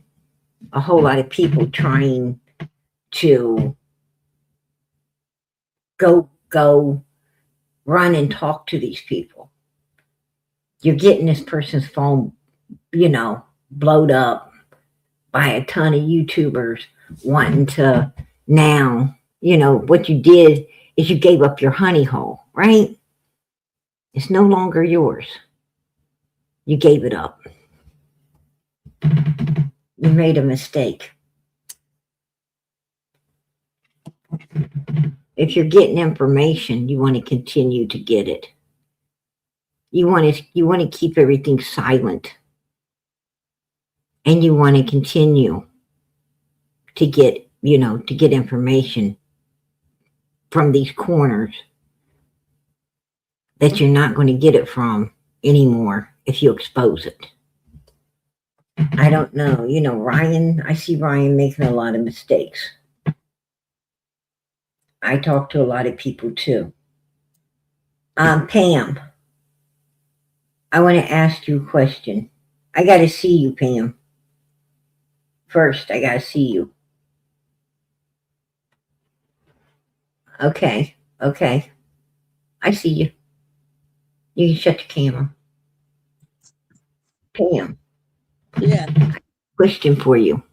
to go run and talk to these people. You're getting this person's phone, blowed up by a ton of YouTubers wanting to now, what you did is you gave up your honey hole, right? It's no longer yours. You gave it up. You made a mistake. If you're getting information, you want to continue to get it. You want to keep everything silent. And you want to continue to get information from these corners that you're not going to get it from anymore if you expose it. I don't know. Ryan, I see Ryan making a lot of mistakes. I talk to a lot of people too. Pam, I want to ask you a question. I got to see you, Pam. First, I got to see you. Okay. I see you. You can shut the camera. Pam. Yeah. Question for you.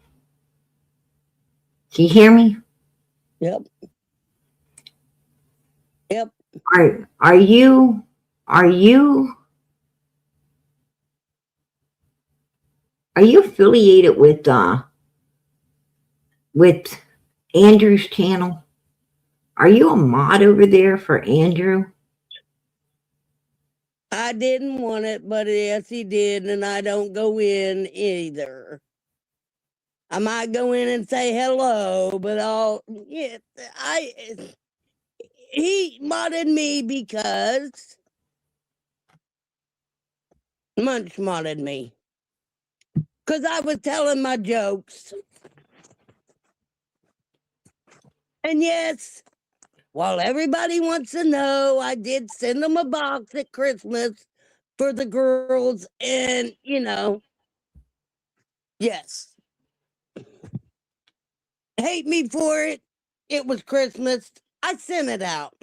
Can you hear me? Yep. Are you affiliated with Andrew's channel? Are you a mod over there for Andrew? I didn't want it, but yes, he did, and I don't go in either. I might go in and say hello, but he modded me because Munch modded me. Because I was telling my jokes. And yes, while everybody wants to know, I did send them a box at Christmas for the girls, and yes. Hate me for it. It was Christmas. I sent it out.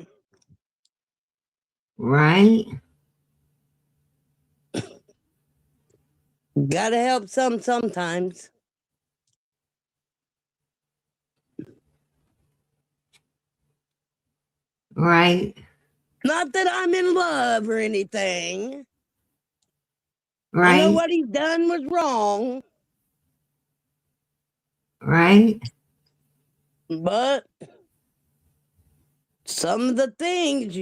Right? Gotta help sometimes. Right? Not that I'm in love or anything. Right? I know what he's done was wrong. Right? But some of the things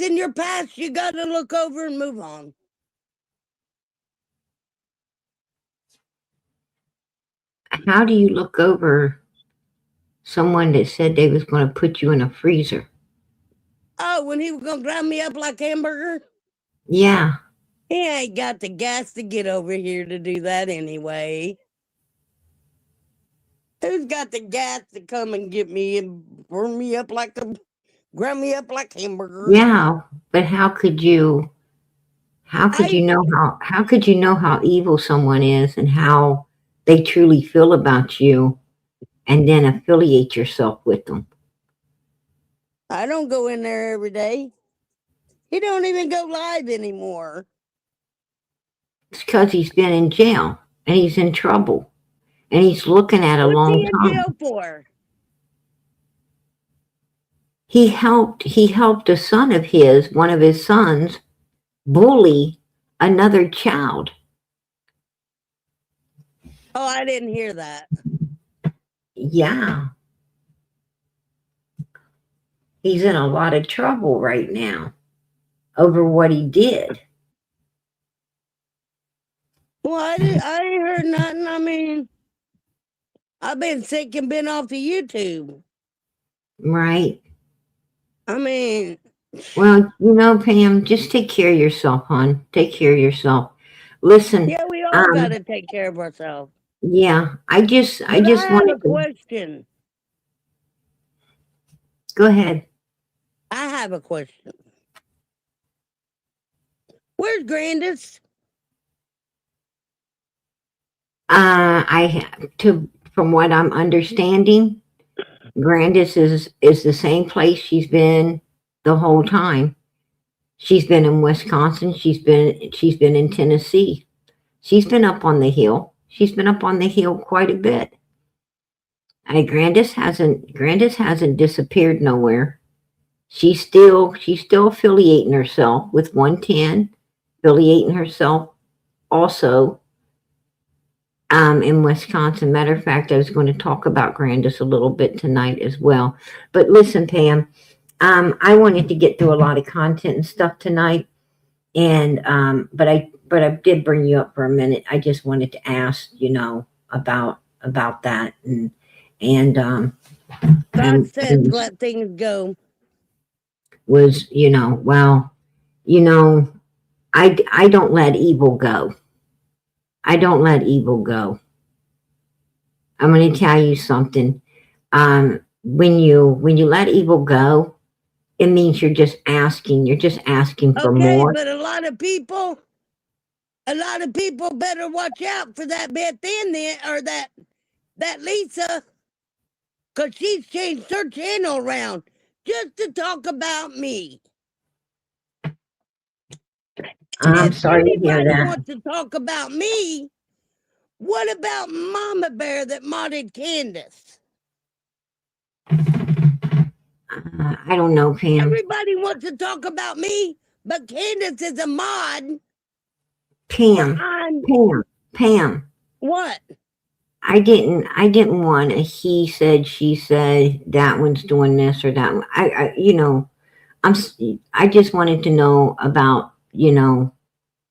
in your past you gotta look over and move on. How do you look over someone that said they was going to put you in a freezer? Oh, when he was gonna grind me up like hamburger? Yeah. He ain't got the gas to get over here to do that anyway. Who's got the gas to come and get me and grind me up like hamburger? Yeah, but how could you know how evil someone is and how they truly feel about you and then affiliate yourself with them? I don't go in there every day. He don't even go live anymore. It's because he's been in jail and he's in trouble and he's looking at a What's long he in time. jail for? He helped a son of his, one of his sons, bully another child. Oh, I didn't hear that. Yeah. He's in a lot of trouble right now over what he did. Well, I ain't heard nothing. I mean, I've been sick and been off of YouTube. Right. I mean, Well, Pam, just take care of yourself, hon. Take care of yourself. Listen, yeah, we all got um, to take care of ourselves. yeah, I But I just have a wanted to question. go ahead. I have a question. Where's Grandis? From what I'm understanding, Grandis is the same place she's been the whole time. She's been in Wisconsin. She's been in Tennessee. She's been up on the hill. She's been up on the hill quite a bit. Grandis hasn't disappeared nowhere. She's still affiliating herself with 110, affiliating herself also in Wisconsin. Matter of fact, I was going to talk about Grandis a little bit tonight as well. But listen, Pam, I wanted to get through a lot of content and stuff tonight, and but I did bring you up for a minute. I just wanted to ask, about that and God says and let things go. was well, you know I don't let evil go. I don't let evil go. I'm going to tell you something. When you let evil go, it means you're just asking. You're just asking for Okay, more. but a lot of people better watch out for that Beth Ann then, or that Lisa, because she's changed her channel around just to talk about me. And I'm if sorry to hear anybody that. wants to talk about me, what about Mama Bear that modded Candus? I don't know, Pam. Everybody wants to talk about me, but Candus is a mod. But Pam, I'm Pam. what? I didn't want a he said, she said, that one's doing this or that one. I just wanted to know about,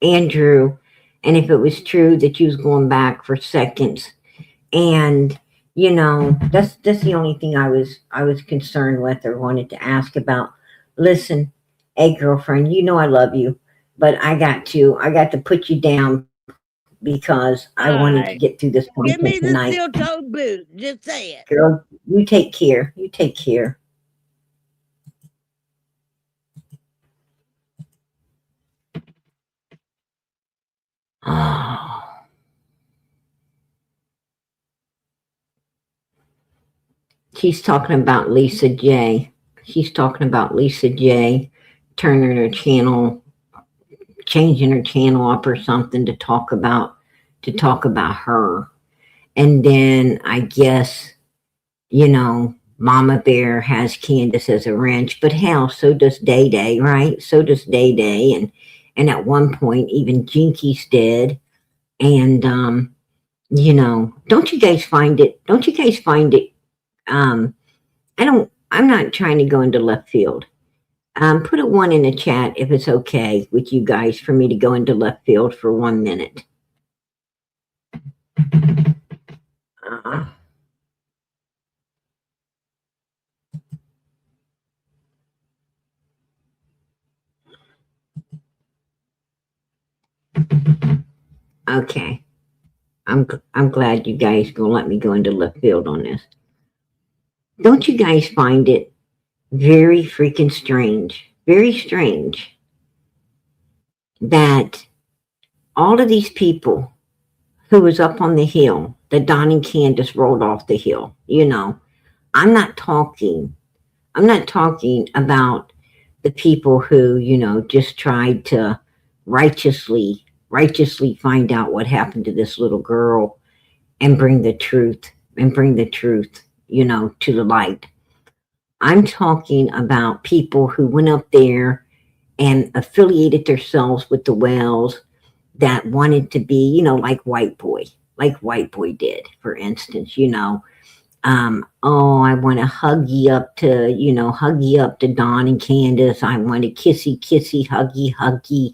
Andrew, and if it was true that you was going back for seconds. And, that's the only thing I was concerned with or wanted to ask about. Listen, hey girlfriend, I love you, but I got to put you down because I wanted to Alright. get through this Give content me the tonight. steel-toed boot. Just say it. Girl, you take care. You take care. Oh. She's talking about Lisa J. She's talking about Lisa J. turning her channel, changing her channel up or something to talk about her. And then I guess, Mama Bear has Candus as a wrench, but hell, so does Day Day, right? So does Day Day, and at one point even Jinky's dead. And don't you guys find it? Don't you guys find it? I'm not trying to go into left field. Put a one in the chat if it's okay with you guys for me to go into left field for 1 minute. Uh, okay. I'm glad you guys gonna let me go into left field on this. Don't you guys find it very freaking strange, very strange that all of these people who was up on the hill, that Don and Candace rolled off the hill, I'm not talking I'm not talking about the people who, just tried to righteously find out what happened to this little girl and bring the truth, to the light. I'm talking about people who went up there and affiliated themselves with the Wells that wanted to be, like White Boy did, for instance, oh, I want to hug you up to Don and Candus. I want to kissy, huggy,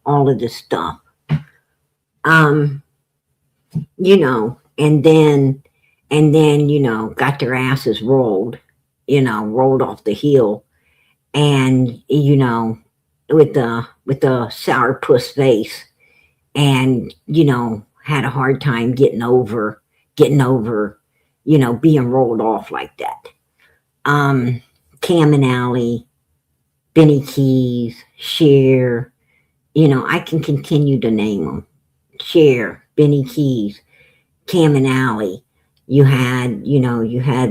all of this stuff. Um, and then, got their asses rolled off the hill and, with the sourpuss face and, had a hard time getting over, being rolled off like that. Cam and Alley, Benny Keys, Cher, I can continue to name them. Cher, Benny Keys, Cam and Alley. You had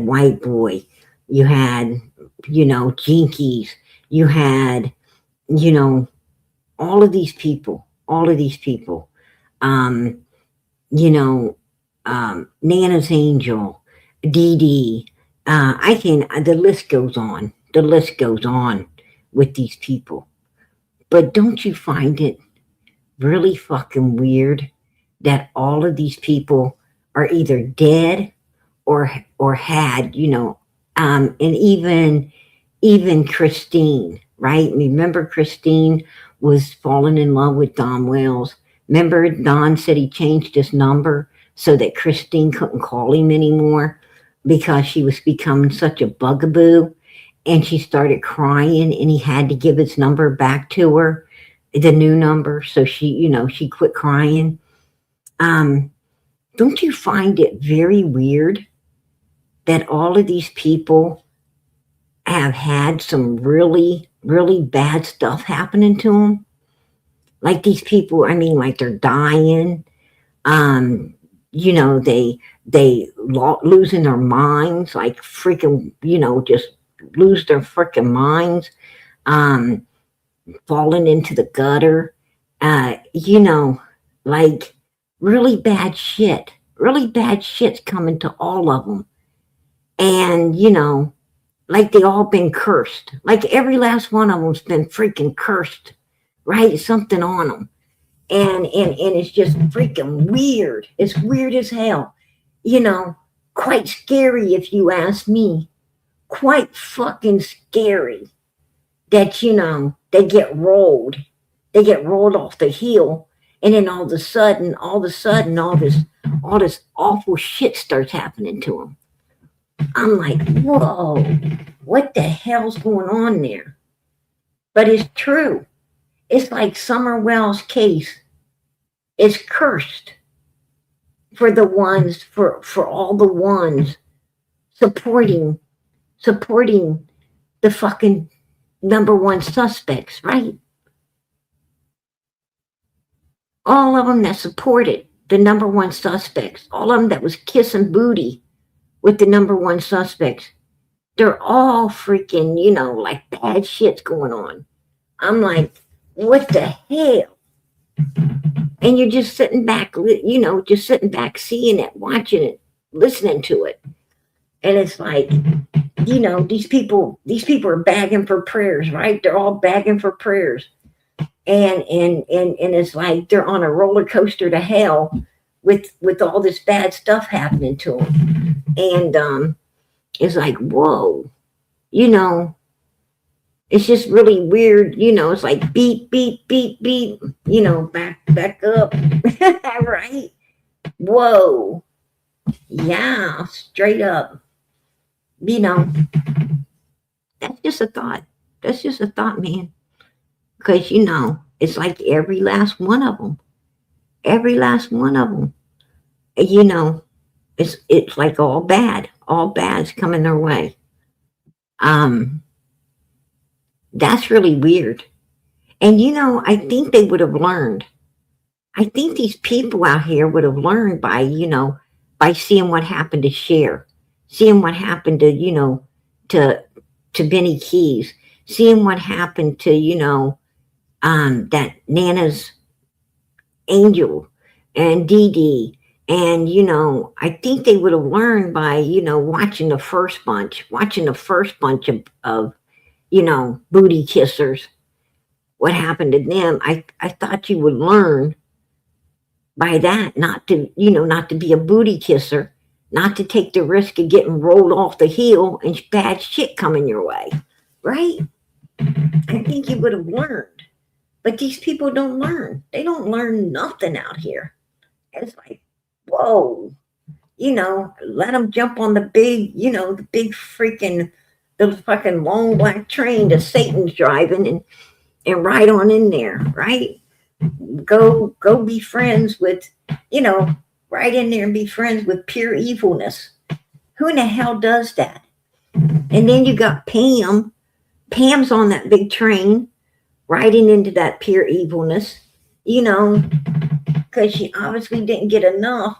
White Boy, you had, Jinkies, you had, you know, all of these people. Um, you know, Nana's Angel, Dee Dee. The list goes on. The list goes on with these people. But don't you find it really fucking weird that all of these people are either dead or had, and even Christine, right? Remember Christine was falling in love with Don Wells. Remember Don said he changed his number so that Christine couldn't call him anymore because she was becoming such a bugaboo, and she started crying and he had to give his number back to her, the new number, so she quit crying. Um, don't you find it very weird that all of these people have had some really, really bad stuff happening to them? Like these people, I mean, like they're dying. Um, they losing their minds, like freaking, just lose their freaking minds. Um, Falling into the gutter. Uh, you know, like really bad shit. Really bad shit's coming to all of them, and like they all been cursed. Like every last one of them's been freaking cursed, right? Something on them, and it's just freaking weird. It's weird as hell. You know, quite scary if you ask me. Quite fucking scary that they get rolled off the hill, and then all of a sudden, all this awful shit starts happening to them. I'm like, whoa, what the hell's going on there? But it's true. It's like Summer Wells' case is cursed for all the ones supporting the fucking number one suspects, right? All of them that supported the number one suspects, all of them that was kissing booty with the number one suspects, they're all freaking, like bad shit's going on. I'm like, what the hell? And you're just sitting back, seeing it, watching it, listening to it. And it's like, these people are begging for prayers, right? They're all begging for prayers. And it's like they're on a roller coaster to hell with all this bad stuff happening to them. And it's like, whoa, it's just really weird. It's like beep, beep, beep, beep, back up. Right? Whoa. Yeah, straight up. That's just a thought. That's just a thought, man. Because, it's like every last one of them. Every last one of them. It's like all bad. All bad's coming their way. That's really weird. And, I think they would have learned. I think these people out here would have learned by seeing what happened to Cher, seeing what happened to, to Benny Keys, seeing what happened to, that Nana's Angel and Dee Dee. And, I think they would have learned by, watching the first bunch of booty kissers, what happened to them. I thought you would learn by that not to be a booty kisser, not to take the risk of getting rolled off the hill and bad shit coming your way, right? I think you would have learned. But these people don't learn. They don't learn nothing out here. It's like, whoa, let them jump on the big, the big freaking, the fucking long black train that Satan's driving and ride on in there, right? Go be friends with, right in there and be friends with pure evilness. Who in the hell does that? And then you got Pam. Pam's on that big train riding into that pure evilness, because she obviously didn't get enough,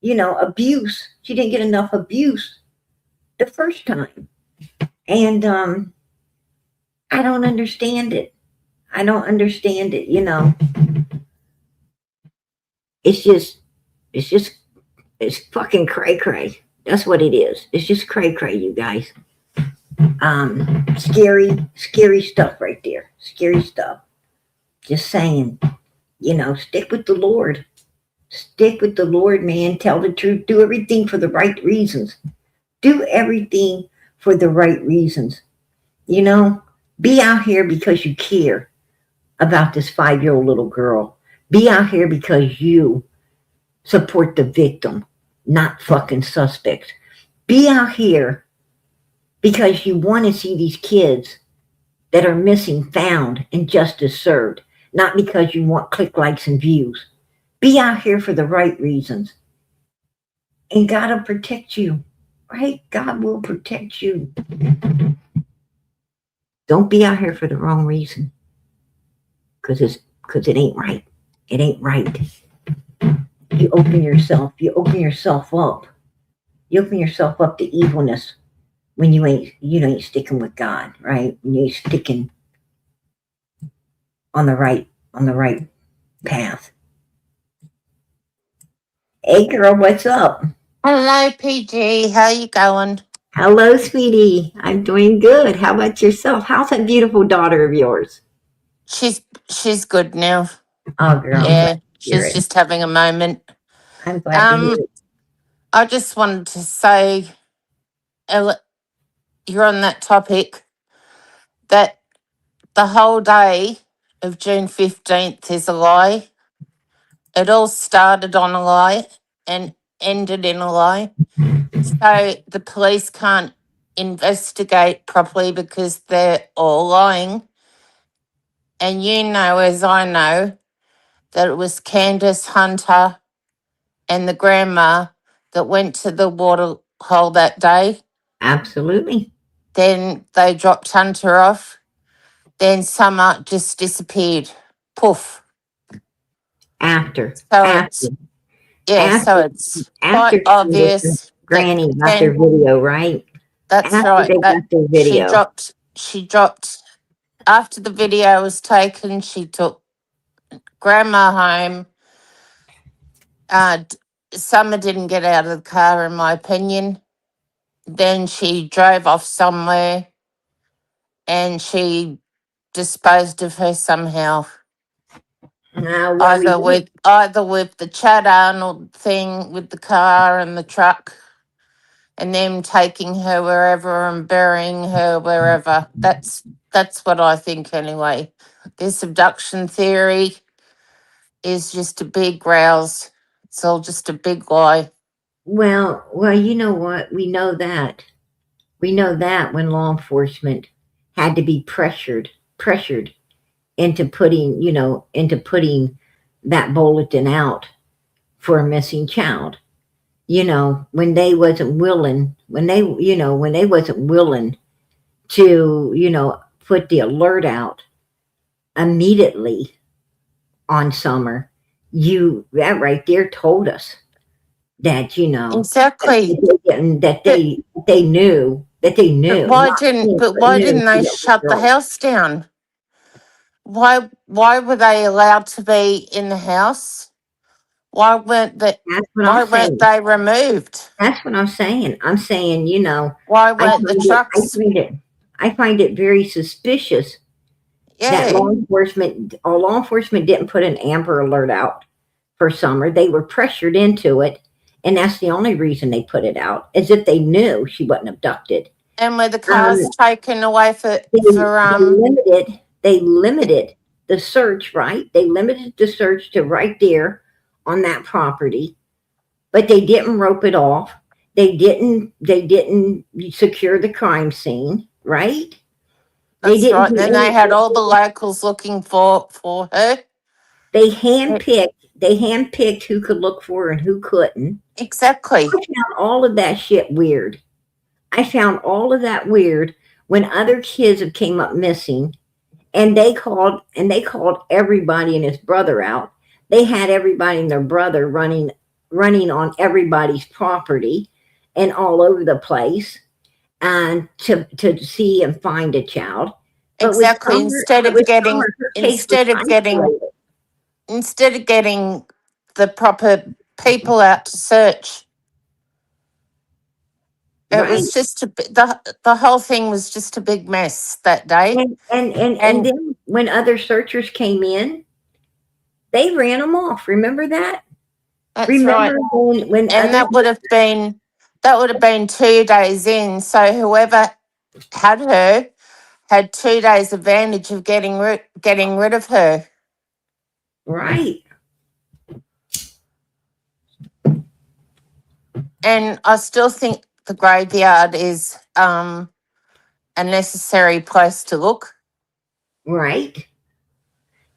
abuse. She didn't get enough abuse the first time. And I don't understand it. It's fucking cray cray. That's what it is. It's just cray cray, you guys. Scary stuff right there. Scary stuff. Just saying, stick with the Lord. Stick with the Lord, man. Tell the truth. Do everything for the right reasons. Do everything for the right reasons. Be out here because you care about this 5-year-old little girl. Be out here because you support the victim, not fucking suspects. Be out here because you want to see these kids that are missing found and justice served, not because you want click, likes, and views. Be out here for the right reasons. And God will protect you, right? God will protect you. Don't be out here for the wrong reason. Because it ain't right. It ain't right. You open yourself up. You open yourself up to evilness when you ain't sticking with God, right? When you ain't sticking on the right path. Hey girl, what's up? Hello, PG. How you going? Hello, sweetie. I'm doing good. How about yourself? How's that beautiful daughter of yours? She's good now. Oh, girl, I'm glad Yeah, to hear she's it. just having a moment. I'm glad to hear it. I just wanted to say, you're on that topic, that the whole day of June 15th is a lie. It all started on a lie and ended in a lie. So the police can't investigate properly because they're all lying. And you know, as I know, that it was Candus, Hunter, and the grandma that went to the water hole that day. Absolutely. Then they dropped Hunter off. Then Summer just disappeared. Poof. After. So After. so After. it's After quite Candace and obvious that Granny got their video, right? that's After right. they got their video. She dropped after the video was taken, she took grandma home. Summer didn't get out of the car, in my opinion. Then she drove off somewhere and she disposed of her somehow. Well, we Either with the Chad Arnold thing with the car and the truck, and them taking her wherever and burying her wherever. That's what I think anyway. This abduction theory is just a big rouse. It's all just a big lie. well, you know what? We know that. We know that when law enforcement had to be pressured into putting that bulletin out for a missing child. When they wasn't willing, when they wasn't willing to, put the alert out immediately on Summer, that right there told us that Exactly. that But they knew but not think, but why knew didn't they she was a shut the girl. house down? Why were they allowed to be in the house? Why weren't they That's what I'm why weren't saying. they removed? That's what I'm saying. I'm saying, Why I weren't the find it, I trucks? find it, I find it very suspicious that Yeah. law enforcement didn't put an Amber Alert out for Summer. They were pressured into it, and that's the only reason they put it out, as if they knew she wasn't abducted. And were the Um, cars taken away they, for they limited the search, right? They limited the search to right there on that property, but they didn't rope it off. They didn't secure the crime scene, right? They that's didn't right. do Then they had all the anything. locals looking for her. They handpicked who could look for her and who couldn't. I Exactly. found all of that shit weird. I found all of that weird when other kids have came up missing, and they called everybody and his brother out. They had everybody and their brother running on everybody's property and all over the place, and to see and find a child. But with Exactly. Summer, her case was Instead of getting isolated, instead of getting the proper people out to search, it right? was just the whole thing was just a big mess that day. And And then when other searchers came in, they ran them off. Remember that? that's right. Remember when And other that would have been 2 days in. So whoever had her had 2 days advantage of getting rid of her. right, And I still think the graveyard is a necessary place to look. right.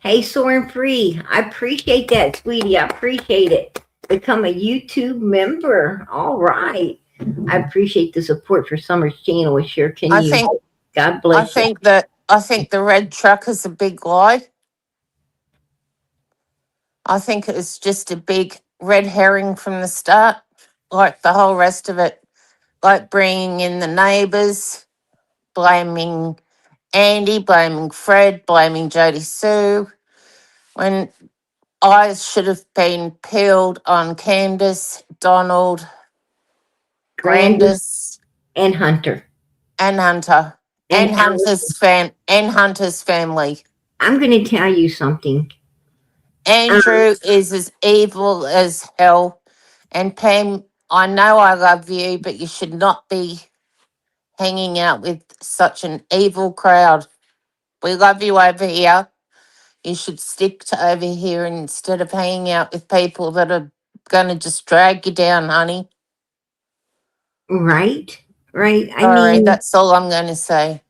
Hey, Soaring Free, I appreciate that, sweetie. I appreciate it. Become a YouTube member. All right. I appreciate the support for Summer's channel. Sure can I you. think God bless you. I think the red truck is a big lie. I think it was just a big red herring from the start, like the whole rest of it, like bringing in the neighbours, blaming Andy, blaming Fred, blaming Jody Sue, when eyes should have been peeled on Candus, Donald, Grandis Grandis, and Hunter. and Hunter, And and Hunter's family. I'm going to tell you something. Um, Andrew is as evil as hell. And Pam, I know I love you, but you should not be hanging out with such an evil crowd. We love you over here. You should stick to over here instead of hanging out with people that are going to just drag you down, honey. right, right. I Sorry, mean, that's all I'm going to say.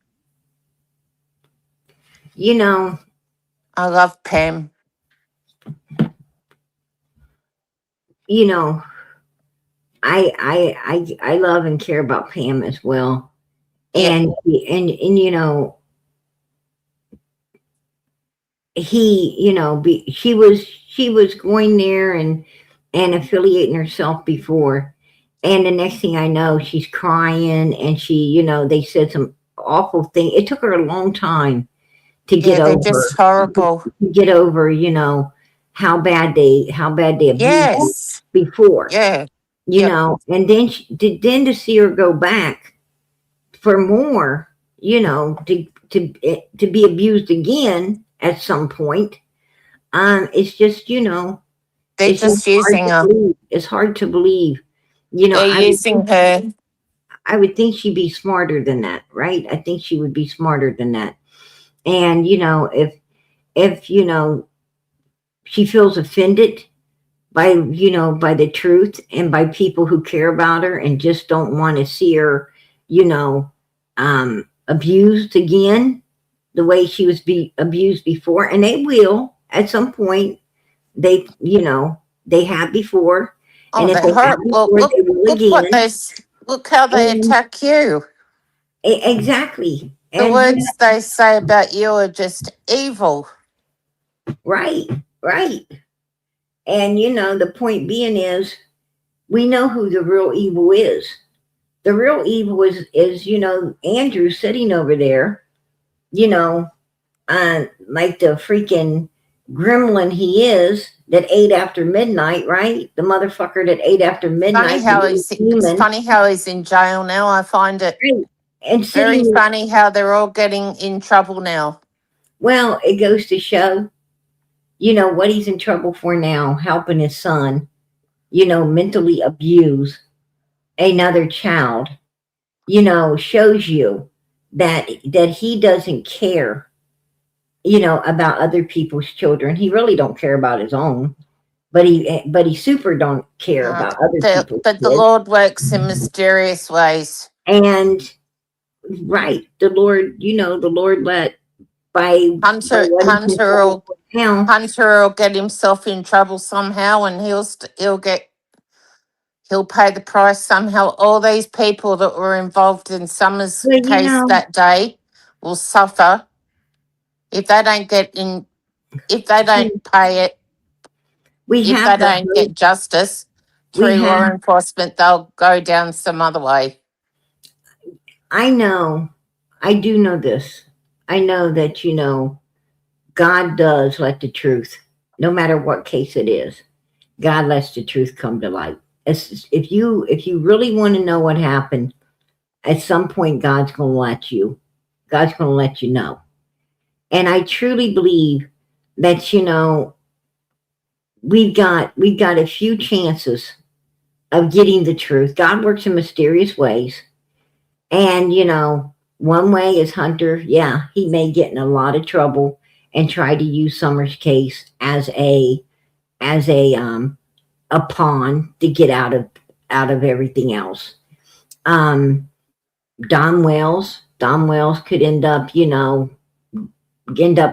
you know, I love Pam. you know, I love and care about Pam as well. Yeah, And she was going there and affiliating herself before, and the next thing I know, she's crying, and they said some awful thing. It took her a long time to get yeah, they're over just horrible. how bad they abused her Yes, before, yeah, yep. and then to see her go back for more, to be abused again at some point. It's just, They're it's just just hard using to her. believe. It's hard to believe. They're using her. I would think she'd be smarter than that, right? I think she would be smarter than that. And if she feels offended by the truth and by people who care about her and just don't want to see her, abused again the way she was abused before, and they will at some point. They have before, Oh, and if they're they have horrible. before, they will again. Look how they And attack you. exactly, The and words they say about you are just evil. right, right, and the point being is, We know who the real evil is. The real evil is Andrew sitting over there, you know, like the freaking gremlin he is that ate after midnight, right? The motherfucker that ate after Funny midnight, the how little it's demon, funny how he's in jail now. I find it right? And very sitting, funny how they're all getting in trouble now. well, it goes to show, what he's in trouble for now, helping his son, mentally abuse another child, shows you that he doesn't care, about other people's children. He really don't care about his own, but he super don't care Uh, about other people's but the kids. Lord works in mysterious ways. And right, the Lord let by Hunter, what he's in Hunter trouble will for now. Hunter will get himself in trouble somehow, and he'll pay the price somehow. All these people that were involved in Summer's But case that day will suffer if they don't get in. If they don't see, pay it, we if have they the don't hope. get justice We through have. law enforcement, they'll go down some other way. I know. I do know this. I know that God does let the truth, no matter what case it is, God lets the truth come to light. If you really want to know what happened, at some point God's going to let you. God's going to let you know. And I truly believe that we've got a few chances of getting the truth. God works in mysterious ways. And one way is Hunter, yeah, he may get in a lot of trouble and try to use Summer's case as a pawn to get out of everything else. Um, Don Wells could end up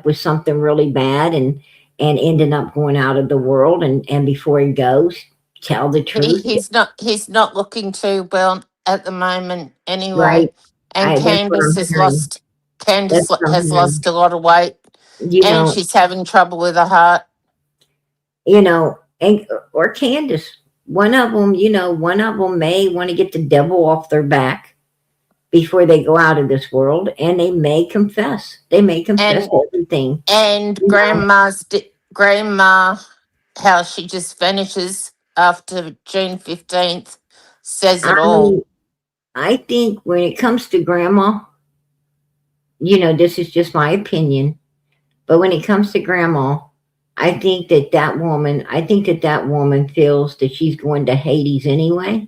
with something really bad and ending up going out of the world, and before he goes, tell the truth, He's not looking too well at the moment right? anyway. And That's what I'm hearing. That's Candace what I'm has hearing. lost a lot of weight, You and know, she's having trouble with her heart. and or Candus. One of them may want to get the devil off their back before they go out of this world, and they may confess. They may confess And everything. and You know, grandma, how she just vanishes after June 15th, says it I all. I think when it comes to grandma, this is just my opinion, but when it comes to grandma, I think that woman feels that she's going to Hades anyway,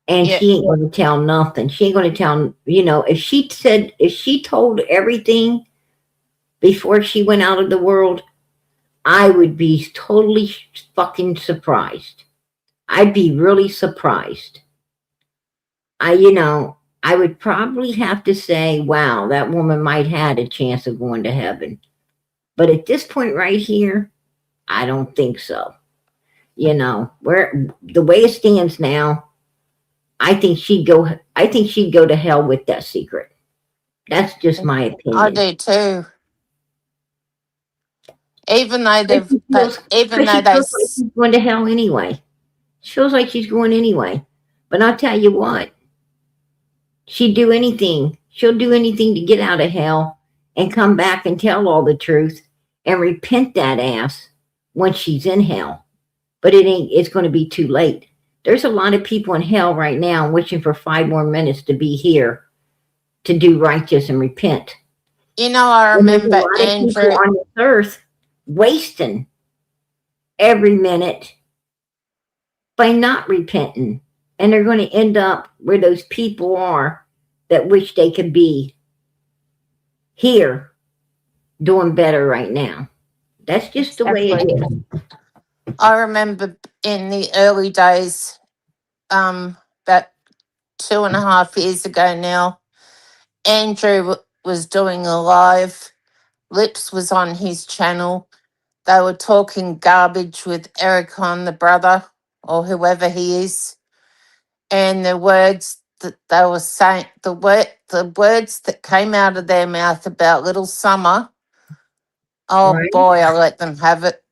and Yeah, she ain't going to tell nothing. She ain't going to tell, if she told everything before she went out of the world, I would be totally fucking surprised. I'd be really surprised. I would probably have to say, wow, that woman might had a chance of going to heaven. But at this point right here, I don't think so. Where the way it stands now, I think she'd go to hell with that secret. That's just my I opinion. do too. Even though Because they've, she but feels, even 'cause though she they, feels like she's going to hell anyway. She feels like she's going anyway. But I'll tell you what, she'd do anything. She'll do anything to get out of hell and come back and tell all the truth and repent that ass once she's in hell. But it's going to be too late. There's a lot of people in hell right now wishing for 5 more minutes to be here to do righteous and repent. I And there's a remember lot of people Andrew. on this earth wasting every minute by not repenting. And they're going to end up where those people are that wish they could be here doing better right now. That's just the way it Exactly. is. I remember in the early days, about 2.5 years ago now, Andrew was doing a live. Lips was on his channel. They were talking garbage with Eric on the brother or whoever he is, and the words that they were saying, the words that came out of their mouth about little Summer. Oh Right? boy, I let them have it.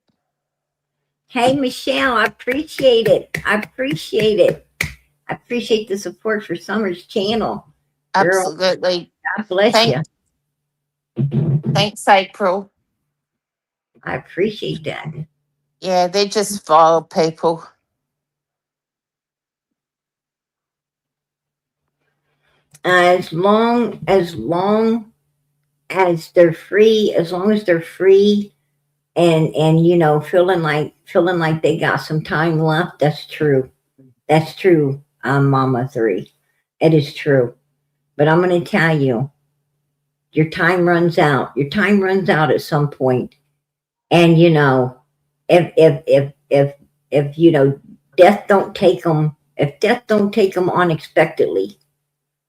Hey, Michelle, I appreciate it. I appreciate it. I appreciate the support for Summer's channel. Girl, Absolutely. God bless you. Thank, thanks, April. I appreciate that. Yeah, they're just vile people. As long as they're free, as long as they're free and feeling like they got some time left, that's true. That's true, Mama Three. It is true. But I'm gonna tell you, your time runs out. Your time runs out at some point. And if death don't take them, if death don't take them unexpectedly,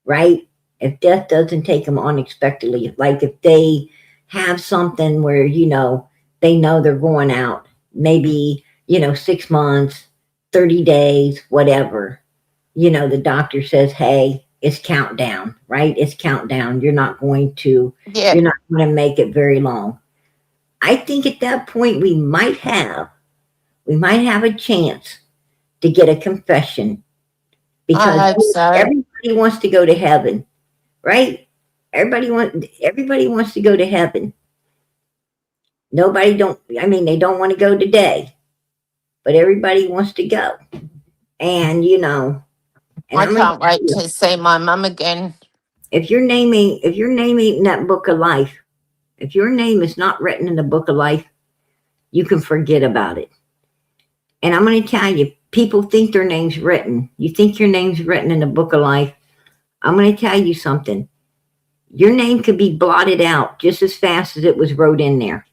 right? If death doesn't take them unexpectedly, like if they have something where they know they're going out, maybe 6 months, 30 days, whatever. The doctor says, "Hey, it's countdown, right? It's countdown. Yeah, You're not going to make it very long." I think at that point we might have a chance to get a confession because I hope so. everybody wants to go to heaven, right? Everybody wants to go to heaven. Nobody don't I mean they don't want to go today, but everybody wants to go. And and I I'm gonna can't tell wait you, to see my mum again. if your name ain't in that book of life, if your name is not written in the book of life, you can forget about it. And I'm going to tell you, people think their name's written. You think your name's written in the book of life. I'm going to tell you something. Your name could be blotted out just as fast as it was wrote in there.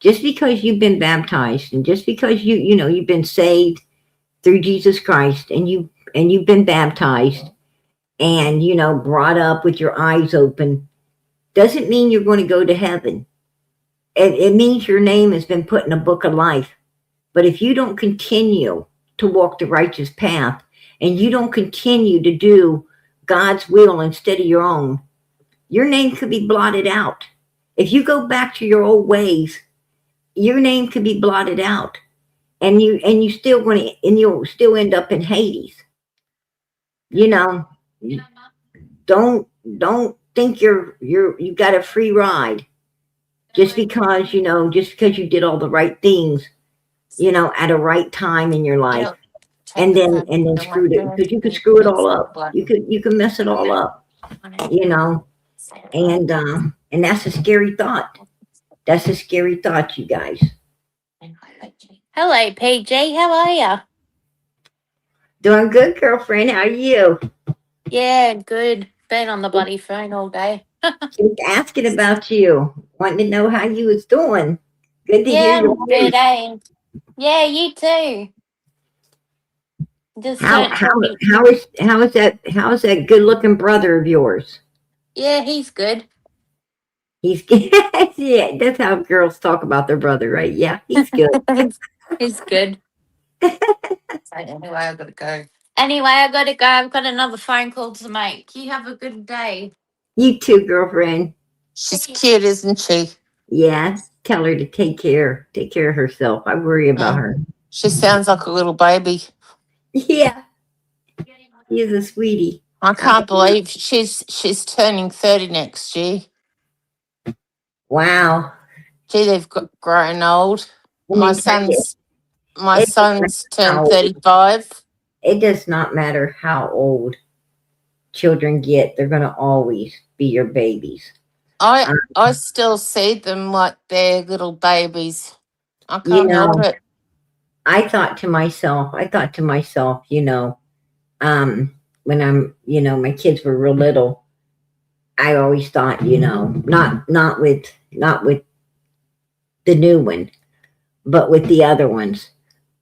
Just because you've been baptized and just because you've been saved through Jesus Christ and you've been baptized and brought up with your eyes open doesn't mean you're going to go to heaven. It means your name has been put in a book of life. But if you don't continue to walk the righteous path and you don't continue to do God's will instead of your own, your name could be blotted out. If you go back to your old ways, your name could be blotted out. And you'll still end up in Hades. You know, don't think you got a free ride just because you did all the right things at a right time in your life, Yeah, take and the then phone. and then The one screwed it there, because you could the screw it next all to the up. blood. You can mess it all up, you know, and that's a scary thought. That's a scary thought, you guys. Hello, PG. How are you? Doing good, girlfriend. How are you? Yeah, good. Been on the bloody phone all day. Just asking about you, wanting to know how you was doing. Good to hear Yeah, your I'm good, voice. eh? Yeah, you too. Just How turned how 20. how is that good looking brother of yours? Yeah, he's good. He's yeah. That's how girls talk about their brother, right? Yeah, he's good. He's good. So anyway, I gotta go. Anyway, I gotta go. I've got another phone call to make. You have a good day. You too, girlfriend. She's cute, isn't she? Yeah, tell her to take care of herself. I worry about Mm. her. She sounds like a little baby. Yeah, he is a sweetie. I I, can't believe she's turning 30 next year. wow. Gee, they've grown old. Let My me tell you, son's my it does not son's matter turned how old, 35. it does not matter how old children get. They're going to always be your babies. I Um, I still see them like they're little babies. I you can't help know, it. I thought to myself, um, when my kids were real little, I always thought, not with the new one, but with the other ones,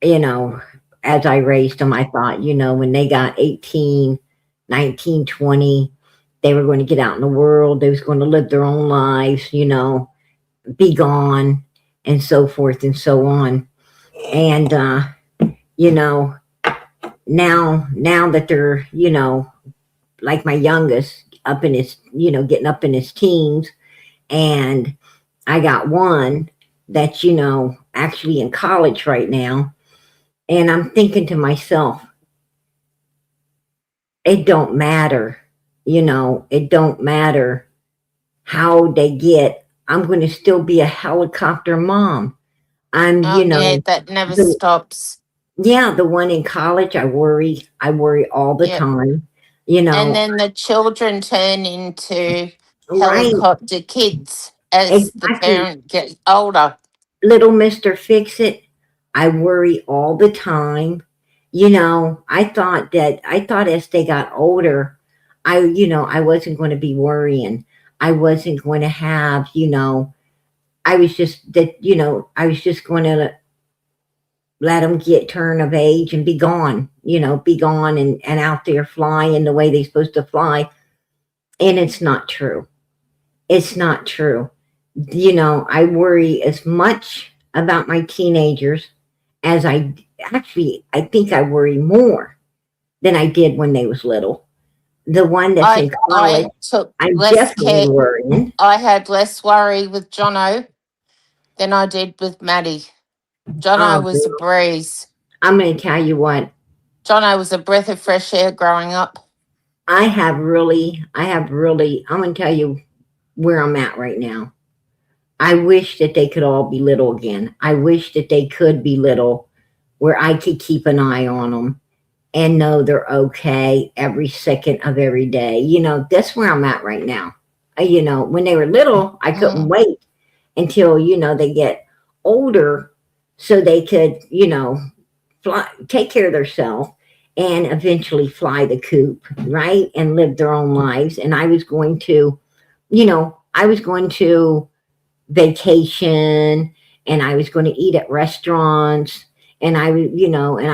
you know, as I raised them, I thought, when they got 18, 19, 20, they were going to get out in the world. They was going to live their own lives, be gone and so forth and so on. And, you know, now that they're, like my youngest up in his, getting up in his teens, and I got one that's, actually in college right now. And I'm thinking to myself, it don't matter, it don't matter how they get. I'm going to still be a helicopter mom. I'm, Oh, yeah, that never the, stops. yeah, the one in college. I worry all the Yep. time, And then the children turn into right? helicopter kids as the Exactly. parent gets older. Little Mr. Fix It. I worry all the time. I thought as they got older, I wasn't going to be worrying. I wasn't going to have, I was just that, I was just going to let them get turn of age and be gone and out there flying the way they're supposed to fly. And it's not true. It's not true. I worry as much about my teenagers as I think I worry more than I did when they was little. The one that's in college, I took I'm less definitely care. worrying. I had less worry with Jono than I did with Maddie. Oh, Jono was a girl, breeze. I'm going to tell you what. Jono was a breath of fresh air growing up. I'm going to tell you where I'm at right now. I wish that they could all be little again. I wish that they could be little where I could keep an eye on them and know they're okay every second of every day. That's where I'm at right now. When they were little, I couldn't Mm. wait until, they get older so they could, fly, take care of themselves and eventually fly the coop, right? And live their own lives. And I was going to vacation and I was going to eat at restaurants and I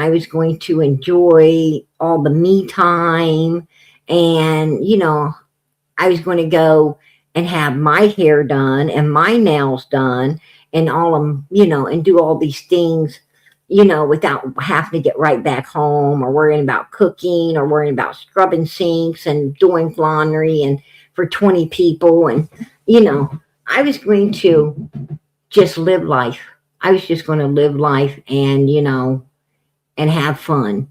was going to enjoy all the me time and I was going to go and have my hair done and my nails done and all and do all these things without having to get right back home or worrying about cooking or worrying about scrubbing sinks and doing laundry and for 20 people and I was going to just live life. I was just going to live life and and have fun.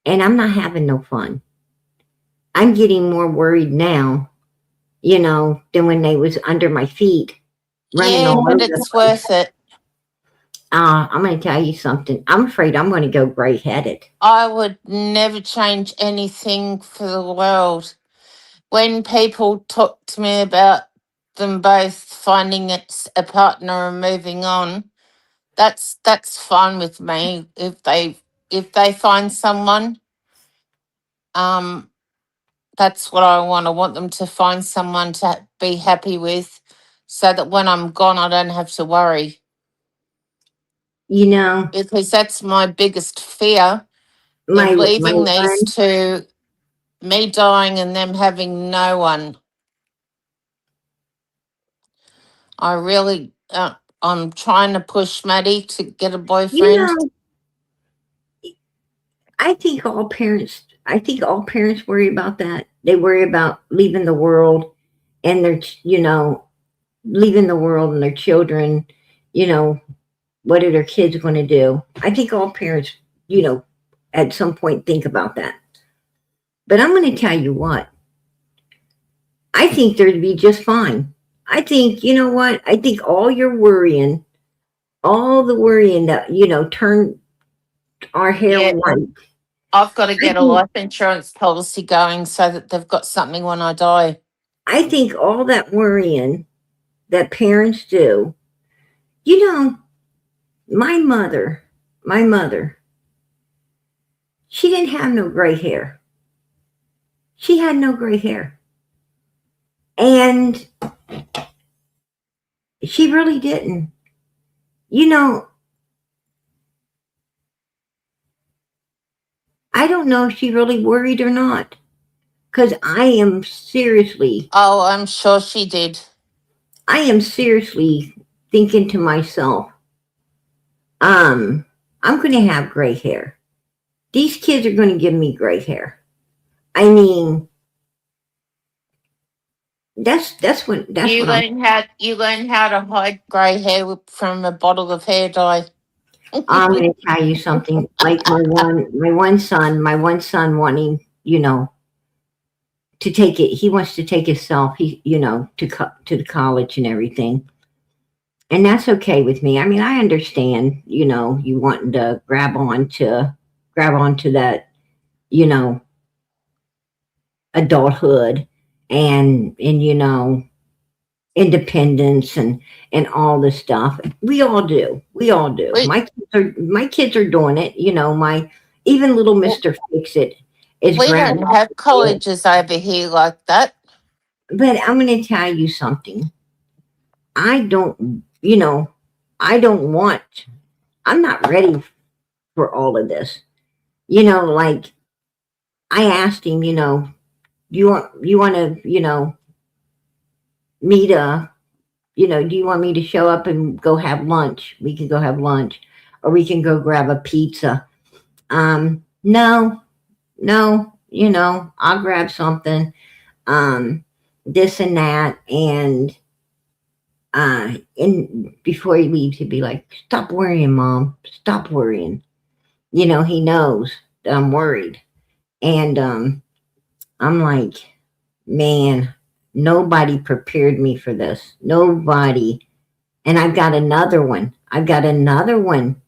And I'm not having no fun. I'm getting more worried now, than when they was under my feet running Yeah, all but over the it's place. worth it. I'm going to tell you something. I'm afraid I'm going to go gray headed. I would never change anything for the world. When people talk to me about them both finding it's a partner and moving on, that's fine with me. If they find someone, um, that's what I want. I want them to find someone to be happy with, so that when I'm gone, I don't have to worry. You know, Because that's my biggest fear my of my leaving these one, two, me dying and them having no one. I really, I'm trying to push Maddie to get a you boyfriend. know, I think all parents worry about that. They worry about leaving the world and leaving the world and their children, you know, what are their kids going to do? I think all parents, at some point think about that. But I'm going to tell you what, I think they'd be just fine. I think, you know what? I think all the worrying that, turn our hair Yeah, white. I've got to I get a think, life insurance policy going so that they've got something when I die. I think all that worrying that parents do, you know, my mother, she didn't have no gray hair. She had no gray hair. And she really didn't. You know, I don't know if she really worried or not. Because Oh, I'm sure she did. I am seriously thinking to myself, I'm going to have gray hair. These kids are going to give me gray hair. I mean, that's You what I'm. learn how to hide grey hair from a bottle of hair dye. I'm going to tell you something. Like my one son wanting, to take it. He wants to take himself, to the college and everything. And that's okay with me. I mean, I understand, you wanting to grab onto that, you know, adulthood and independence and all this stuff. We all do. We all do. we My kids are doing it. My even little Mr. Fix It is we grabbing don't onto have it. colleges over here like that. But I'm going to tell you something. I don't, you know, I don't want. I'm not ready for all of this. Like I asked him, you want to, me to, do you want me to show up and go have lunch? We can go have lunch, or we can go grab a pizza. No, no, I'll grab something. Um, this and that, and before he leaves, he'd be like, "Stop worrying, Mom. Stop worrying." He knows that I'm worried, and I'm like, man, nobody prepared me for this. Nobody. And I've got another one. I've got another one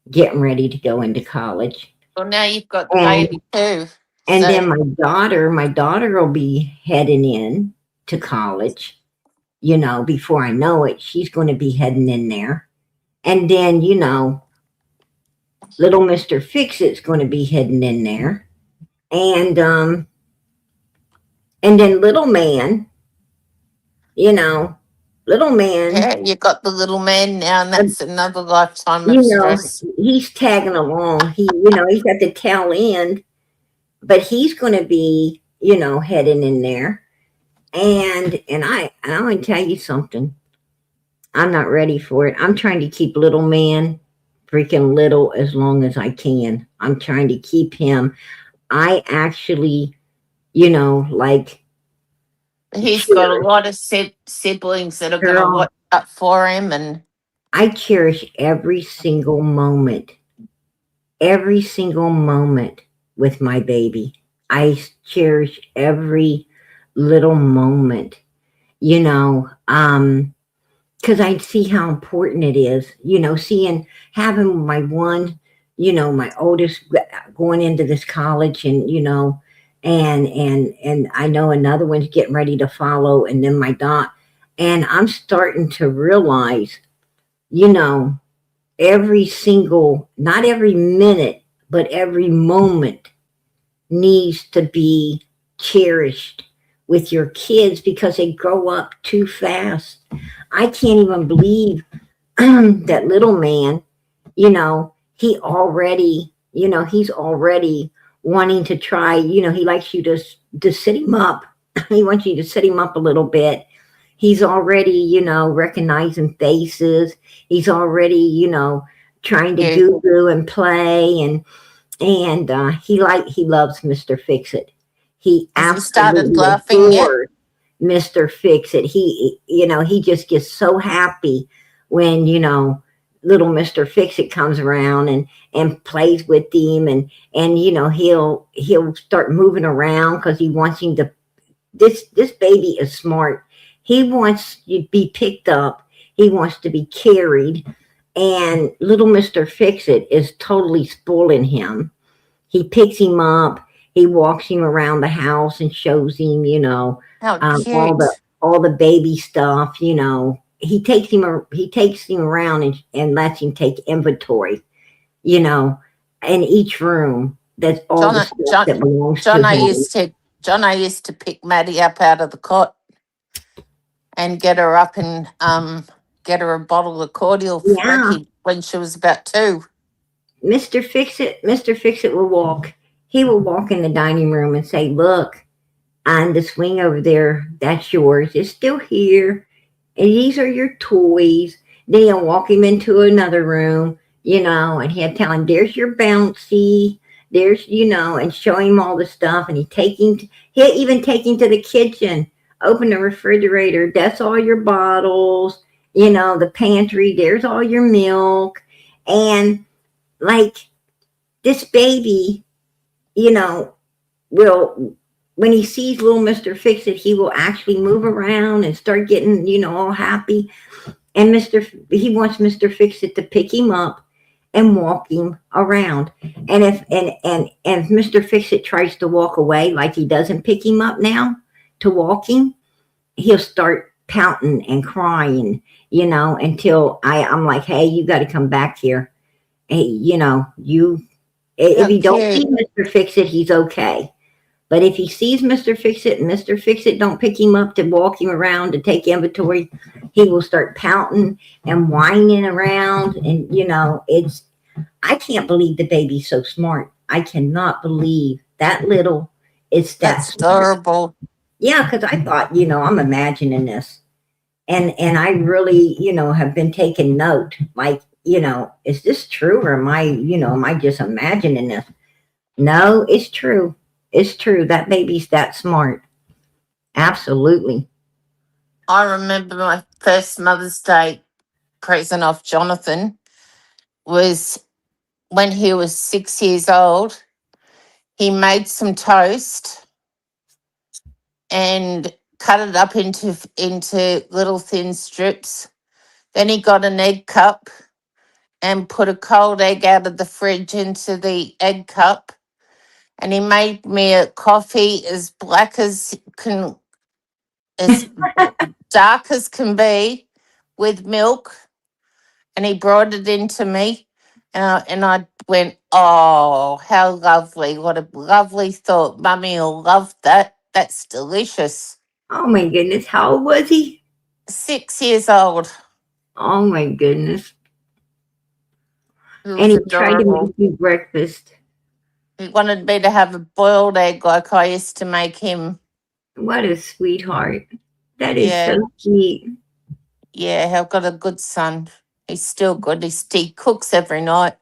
getting ready to go into college. Well, now you've got the And baby too. and So then my daughter will be heading in to college, before I know it, she's going to be heading in there. And then, little Mr. Fix It's going to be heading in there. And then you know, little man, yeah, you got the little man now, and uh, that's another lifetime of stress. he's tagging along. He's at the tail end, but he's going to be, heading in there. And I'm going to tell you something. I'm not ready for it. I'm trying to keep little man freaking little as long as I can. I'm trying to keep him. I actually, like, He's got a cherish, lot of siblings that are going to girl, watch up for him, and I cherish every single moment with my baby. I cherish every little moment, you know, um, because I see how important it is, seeing having my oldest going into this college, and I know another one's getting ready to follow, and then my dot, and I'm starting to realize, you know, not every minute, but every moment needs to be cherished with your kids because they grow up too fast. I can't even believe that little man, he's already wanting to try, he likes you to sit him up. He wants you to sit him up a little bit. He's already, recognizing faces. He's already, trying to yeah, goo and play, and he loves Mr. Fix It. He has he started absolutely laughing yet? adores Mr. Fix It. He just gets so happy when, little Mr. Fix It comes around and plays with him, and he'll start moving around because he wants him to. This baby is smart. He wants to be picked up. He wants to be carried, and little Mr. Fix It is totally spoiling him. He picks him up. He walks him around the house and shows him, How all the cute. baby stuff. He takes him around and lets him take inventory. You know, in each room. That's all John, the uh, stuff John, that belongs to John, I him. used to, John, I used to pick Maddie up out of the cot and get her up and get her a bottle of cordial for Yeah, brekkie when she was about 2. Mr. Fix It will walk. He will walk in the dining room and say, "Look, on the swing over there, that's yours. It's still here. And these are your toys." Then he'll walk him into another room, and he'll tell him, "There's your bouncy. There's, and show him all the stuff." And he'll even take him to the kitchen, open the refrigerator. That's all your bottles, the pantry. There's all your milk. And like this baby, you know, will, when he sees little Mr. Fix It, he will actually move around and start getting, all happy. And he wants Mr. Fix It to pick him up and walk him around. And if Mr. Fix It tries to walk away, like he doesn't pick him up now to walk him, he'll start pouting and crying, until I'm like, hey, you got to come back here. Hey, if How he don't see cute. Mr. Fix It, he's okay. But if he sees Mr. Fix It and Mr. Fix It don't pick him up to walk him around to take inventory, he will start pouting and whining around. And, I can't believe the baby's so smart. I cannot believe that little is that That's smart. adorable. Yeah, because I thought, I'm imagining this. And I really, have been taking note. Like, is this true, or am I just imagining this? No, it's true. It's true. That baby's that smart. Absolutely. I remember my first Mother's Day present off Jonathan was when he was 6 years old. He made some toast and cut it up into little thin strips. Then he got an egg cup and put a cold egg out of the fridge into the egg cup. And he made me a coffee as black as dark as can be, with milk. And he brought it into me. And I went, oh, how lovely. What a lovely thought. Mummy will love that. That's delicious. Oh my goodness. How old was he? 6 years old. Oh my goodness. It And was he tried to adorable. make you breakfast. He wanted me to have a boiled egg like I used to make him. What a sweetheart. That is Yeah, so sweet. yeah, I've got a good son. He's still good. He cooks every night.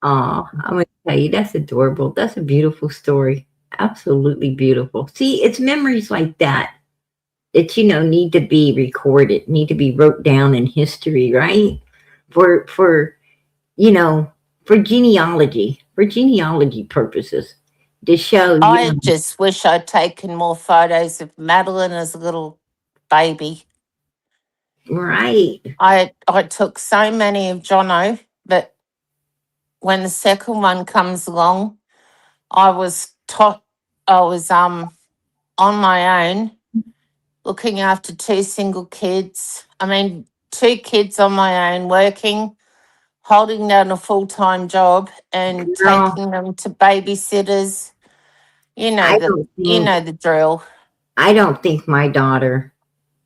Oh, I'm going to tell you, that's adorable. That's a beautiful story. Absolutely beautiful. See, it's memories like that, need to be recorded, need to be wrote down in history, right? For you know, for genealogy purposes, to show, I just wish I'd taken more photos of Madeline as a little baby. right. I took so many of Jono, but when the second one comes along, I was taught I was on my own, looking after two single kids. I mean, two kids on my own, working, holding down a full-time job and Girl, taking them to babysitters. You know I the don't you think, know the drill. I don't think my daughter,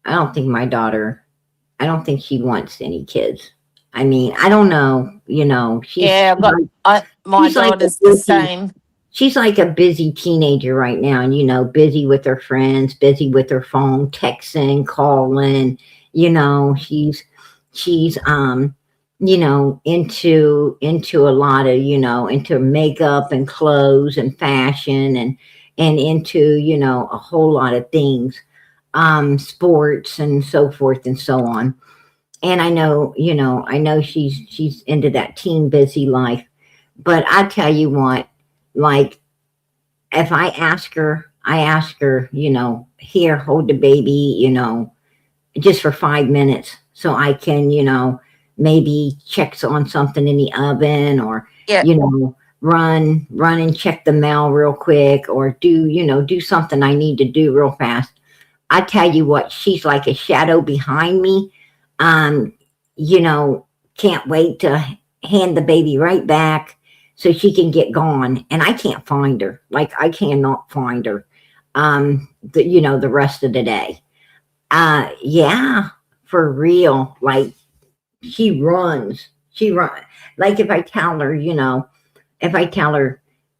I don't think my daughter, I don't think she wants any kids. I mean, I don't know, Yeah, my she's like a daughter's the busy, same. she's like a busy teenager right now, and busy with her friends, busy with her phone, texting, calling. She's into a lot of, into makeup and clothes and fashion, and into, a whole lot of things, sports and so forth and so on. And I know she's into that teen busy life. But I tell you what, like, if I ask her, here, hold the baby, just for 5 minutes, so I can, maybe check on something in the oven, or, Yeah, run and check the mail real quick, or do something I need to do real fast. I tell you what, she's like a shadow behind me. Um, you know, can't wait to hand the baby right back so she can get gone. And I can't find her. Like, I cannot find her. The rest of the day. Yeah, for real. Like, she runs. She run. Like, if I tell her,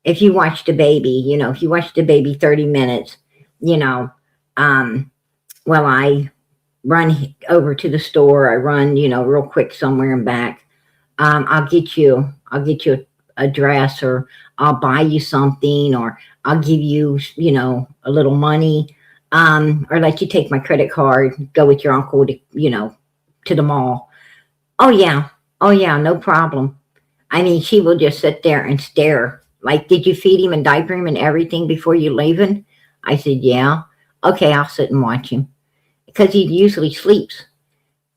if you watch the baby, if you watch the baby 30 minutes, you know, um, well, I run over to the store. I run, real quick somewhere and back. I'll get you a dress, or I'll buy you something, or I'll give you, a little money, or let you take my credit card, go with your uncle to the mall. Oh yeah. Oh yeah, no problem. I mean, she will just sit there and stare. Like, did you feed him and diaper him and everything before you leaving? I said, yeah. Okay, I'll sit and watch him because he usually sleeps.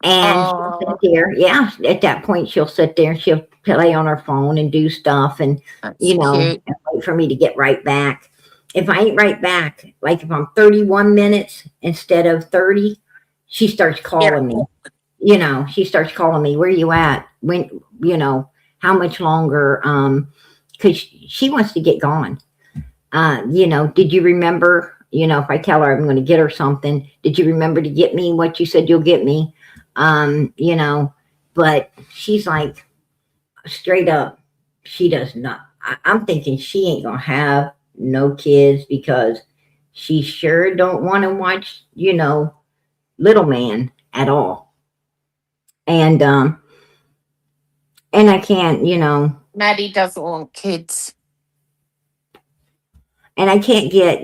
And she'll sit Oh, there. Yeah, at that point, she'll sit there and she'll play on her phone and do stuff and, that's cute. and wait for me to get right back. If I ain't right back, like if I'm 31 minutes instead of 30, she starts Yeah. calling me. She starts calling me, where you at? When, how much longer? Because she wants to get gone. Did you remember, if I tell her I'm going to get her something, did you remember to get me what you said you'll get me? Um, you know, but she's like, straight up, she does not. I'm thinking she ain't going to have no kids because she sure don't want to watch, little man at all. And, and I can't, Maddie doesn't want kids. and I can't get,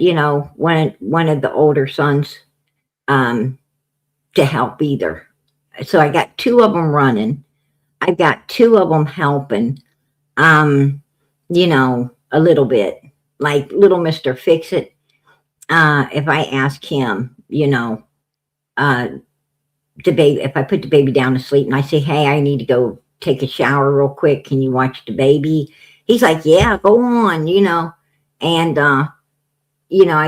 one of the older sons, um, to help either. So I got two of them running. I've got two of them helping, a little bit, like little Mr. Fix It. If I ask him, uh, the baby, if I put the baby down to sleep and I say, hey, I need to go take a shower real quick. Can you watch the baby? He's like, yeah, go on, and, I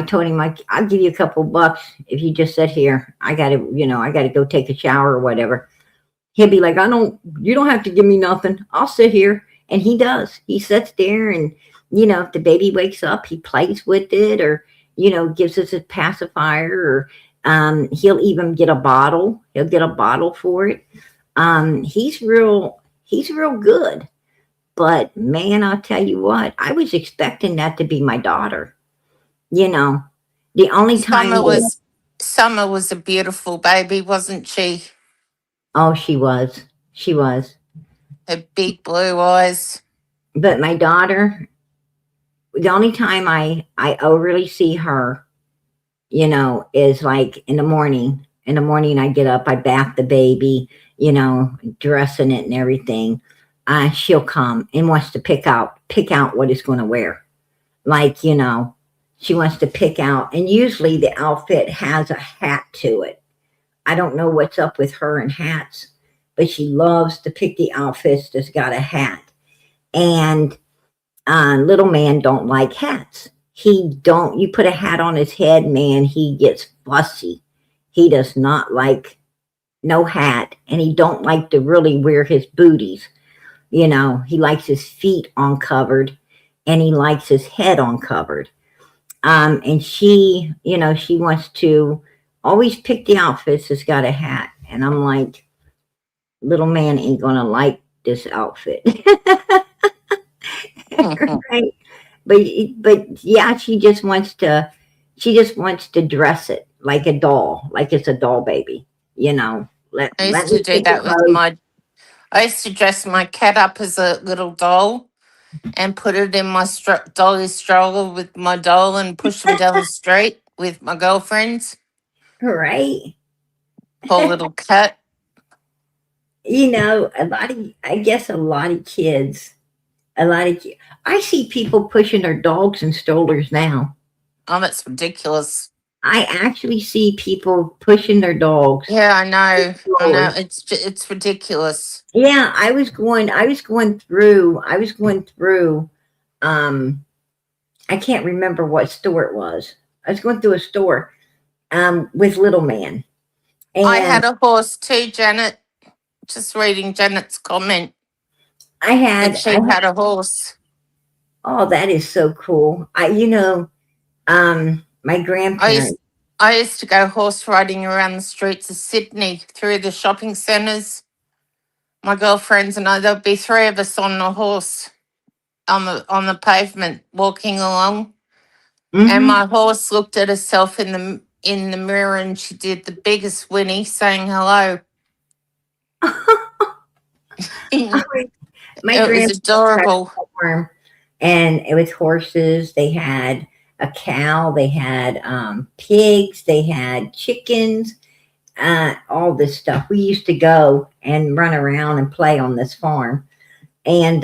told him, like, I'll give you a couple bucks if you just sit here. I gotta go take a shower or whatever. He'll be like, you don't have to give me nothing. I'll sit here. And he does. He sits there and, if the baby wakes up, he plays with it or, gives us a pacifier or, he'll even get a bottle. He'll get a bottle for it. He's real good. But man, I'll tell you what, I was expecting that to be my daughter. You know, the only time, Summer was Summer was a beautiful baby, wasn't she? oh, she was. Her big blue eyes. But my daughter, the only time I overly see her, is like in the morning. In the morning, I get up, I bath the baby, dressing it and everything. She'll come and wants to pick out what it's going to wear. Like, she wants to pick out, and usually the outfit has a hat to it. I don't know what's up with her and hats, but she loves to pick the outfits that's got a hat. And little man don't like hats. He don't. You put a hat on his head, man, he gets fussy. He does not like no hat, and he don't like to really wear his booties. He likes his feet uncovered, and he likes his head uncovered. And she wants to always pick the outfits that's got a hat, and I'm like, little man ain't gonna like this outfit. Right? But yeah, she just wants to dress it like a doll, like it's a doll baby. Let I used let to me do pick the that with clothes. my. I used to dress my cat up as a little doll and put it in my dolly stroller with my doll and push them down the street with my girlfriends. Right? Poor little cat. I guess a lot of I see people pushing their dogs in strollers now. Oh, that's ridiculous. I actually see people pushing their dogs Yeah, in I know. strollers. It's ridiculous. Yeah, I was going through, um, I can't remember what store it was. I was going through a store, with little man, I and had a horse too, Janet. Just reading Janet's comment I that had, I she had, had a horse. oh, that is so cool. My I used grandparents, I used to go horse riding around the streets of Sydney through the shopping centres. My girlfriends and I, there'd be three of us on a horse on the pavement walking along, and mm-hmm. my horse looked at herself in the mirror and she did the biggest whinny, saying hello. It My was grandparents had adorable. a farm, and it was horses. They had a cow. They had pigs. They had chickens. all this stuff. We used to go and run around and play on this farm, and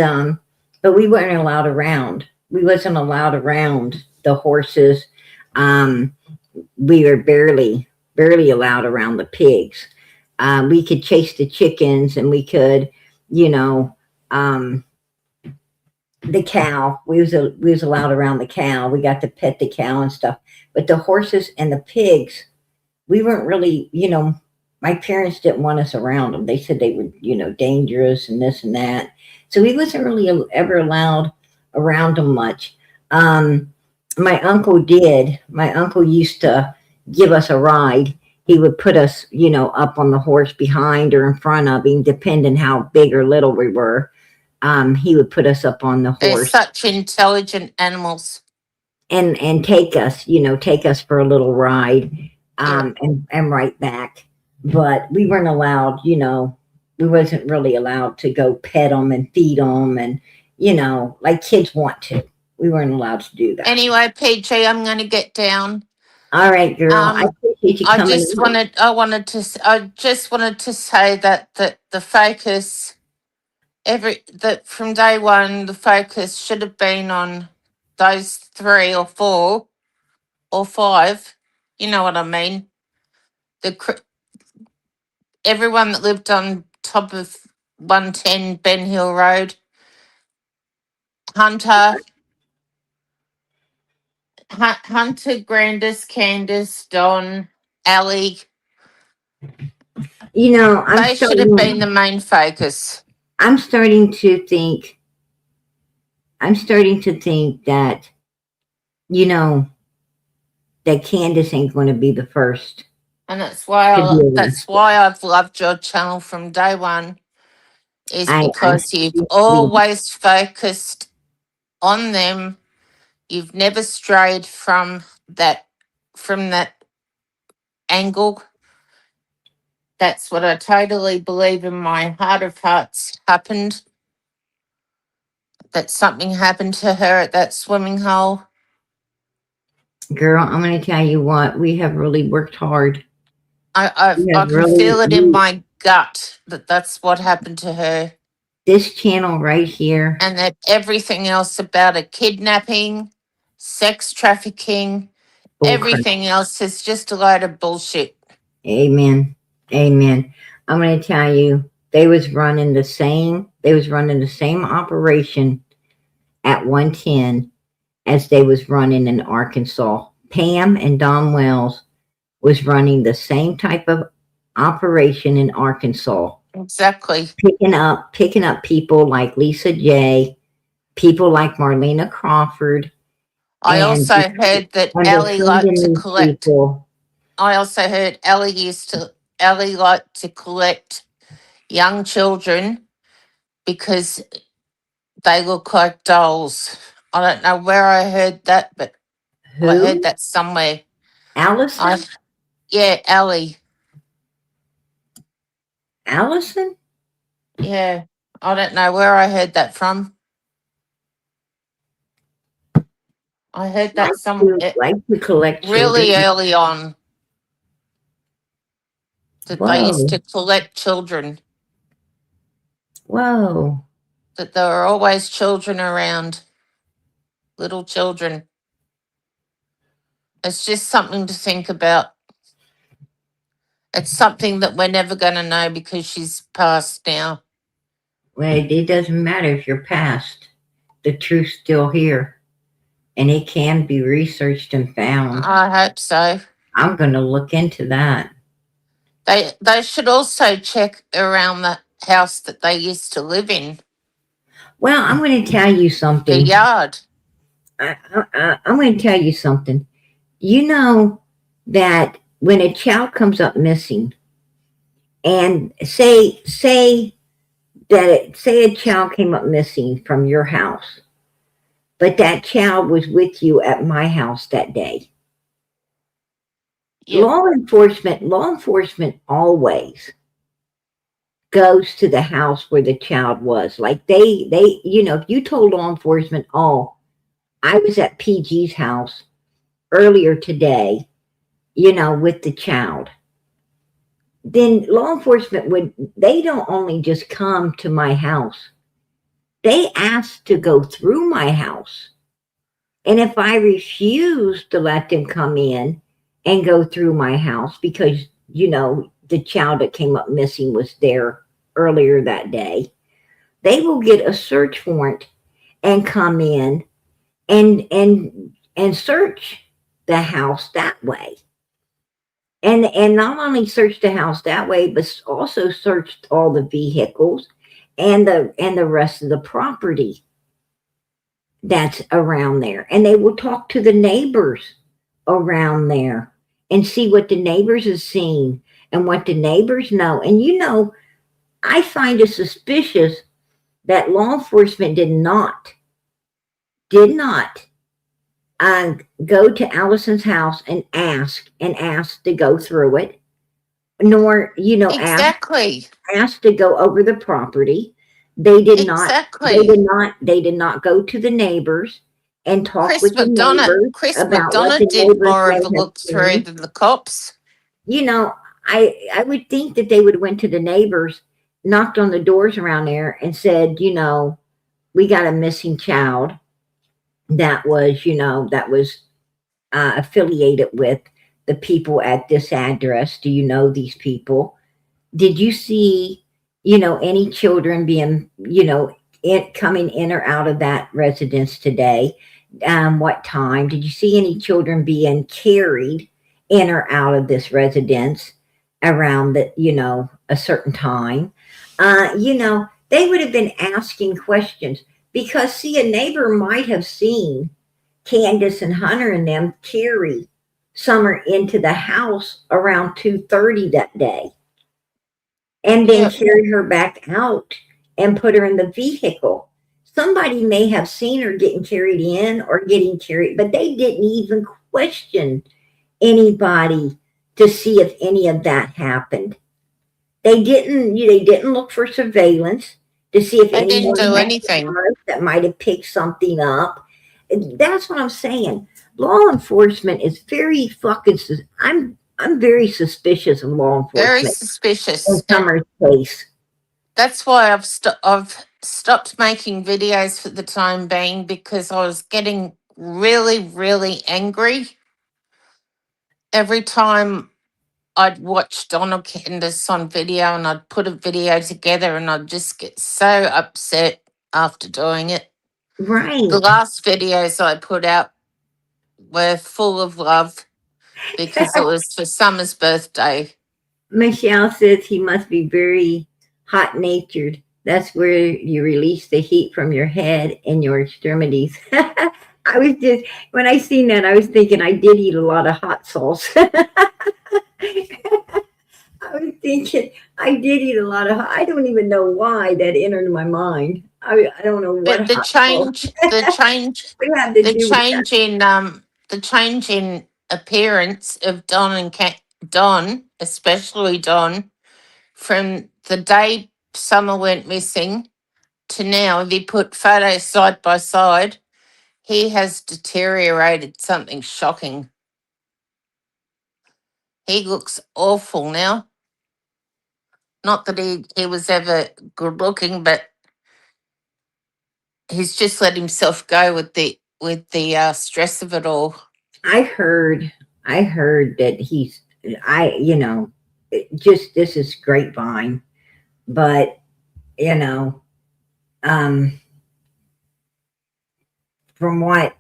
but we weren't allowed around. We wasn't allowed around the horses. Um, we were barely allowed around the pigs. We could chase the chickens, and we could, you know, um, the cow. We was allowed around the cow. We got to pet the cow and stuff. But the horses and the pigs, we weren't really, my parents didn't want us around them. They said they were, dangerous and this and that. So we wasn't really ever allowed around them much. Um, my uncle did. My uncle used to give us a ride. He would put us, up on the horse behind or in front of him, depending how big or little we were. He would put us up on the They're horse such intelligent animals. and take us for a little ride, Yeah. and right back. But we weren't allowed, we wasn't really allowed to go pet them and feed them, and like kids want to. We weren't allowed to do that. Anyway, PG, I'm going to get down. All right, girl. I Um, appreciate you coming in. I just wanted to say that the focus that from day one, the focus should have been on those 3 or 4 or 5. You know what I mean? Everyone that lived on top of 110 Ben Hill Road, Hunter, Hunter, Grandis, Candus, Don, Ali. They should have been the main focus. I'm starting to think. I'm starting to think that you know that Candace ain't going to be the first And to do it. that's why I've loved your channel from day one, is I because you've seriously, always focused on them. You've never strayed from that angle. That's what I totally believe in my heart of hearts happened. That something happened to her at that swimming hole. girl, I'm going to tell you what, we have really worked hard. We I have can really, feel it in my gut that that's what happened to her, this channel right here. and that everything else about a kidnapping, sex trafficking, Bullcrap. everything else is just a load of bullshit. Amen. Amen. I'm going to tell you, they was running the same operation at 110 as they was running in Arkansas. Pam and Don Wells was running the same type of operation in Arkansas, Exactly. picking up people like Lisa J, people like Marlena Crawford, I and also heard that and they're Ellie liked to sending these collect. people. I also heard Ellie liked to collect young children because they look like dolls. I don't know where I heard that, but I heard Who? that somewhere. I Allison? Yeah, Ellie. Allison? Yeah, I don't know where I heard that from. I heard that Like to collect children. really early on, that they used Whoa. to collect children. Whoa. That there were always children around, little children. It's just something to think about. It's something that we're never going to know because she's passed now. Well, it doesn't matter if you're past. The truth's still here. And it can be researched and found. I hope so. I'm going to look into that. They should also check around the house that they used to live in, Well, I'm going to tell you the something. yard. I'm going to tell you something. You know that when a child comes up missing, and say a child came up missing from your house, but that child was with you at my house that day. Yep. Law enforcement always goes to the house where the child was. Like they, if you told law enforcement, oh, I was at PG's house earlier today, with the child. then law enforcement they don't only just come to my house, they ask to go through my house. And if I refuse to let them come in and go through my house because, the child that came up missing was there earlier that day, they will get a search warrant and come in and search the house that way. And not only search the house that way, but also search all the vehicles and the rest of the property that's around there. And they will talk to the neighbors around there and see what the neighbors have seen and what the neighbors know. And I find it suspicious that law enforcement did not go to Allison's house and ask to go through it, nor Exactly. ask to go over the property. They did not. They Exactly. did not. They did not go to the neighbors and talk with the neighbors Chris about what the McDonough did neighbors more may of a have look through seen. than the cops. I would think that they would have went to the neighbors, knocked on the doors around there, and said, we got a missing child that was affiliated with the people at this address. Do you know these people? Did you see, any children being, coming in or out of that residence today? What time? Did you see any children being carried in or out of this residence around a certain time? They would have been asking questions because, see, a neighbor might have seen Candus and Hunter and them carry Summer into the house around 2:30 that day and then Yep. carry her back out and put her in the vehicle. Somebody may have seen her getting carried in or getting carried, but they didn't even question anybody to see if any of that happened. They didn't look for surveillance to see if They didn't anyone do had anything. cameras that might have picked something up. That's what I'm saying. Law enforcement is very fucking. I'm very suspicious of law Very enforcement in suspicious. And Summer's case. that's why I've stopped making videos for the time being, because I was getting really, really angry every time I'd watch Donald Candace on video, and I'd put a video together and I'd just get so upset after doing it. The Right. last videos I put out were full of love because it was for Summer's birthday. Michelle says he must be very hot natured. That's where you release the heat from your head and your extremities. I was just, when I seen that, I was thinking I did eat a lot of hot sauce. I was thinking I did eat a lot of, I don't even know why that entered my mind. I don't know what But the hot sauce change, the change, we have to the do with that. change in the change in appearance of Don, especially Don, from the day Summer went missing to now. If you put photos side by side, he has deteriorated something shocking. He looks awful now. Not that he was ever good looking, but he's just let himself go with the stress of it all. I heard, I heard that he's, just this is grapevine, but you know, um, from what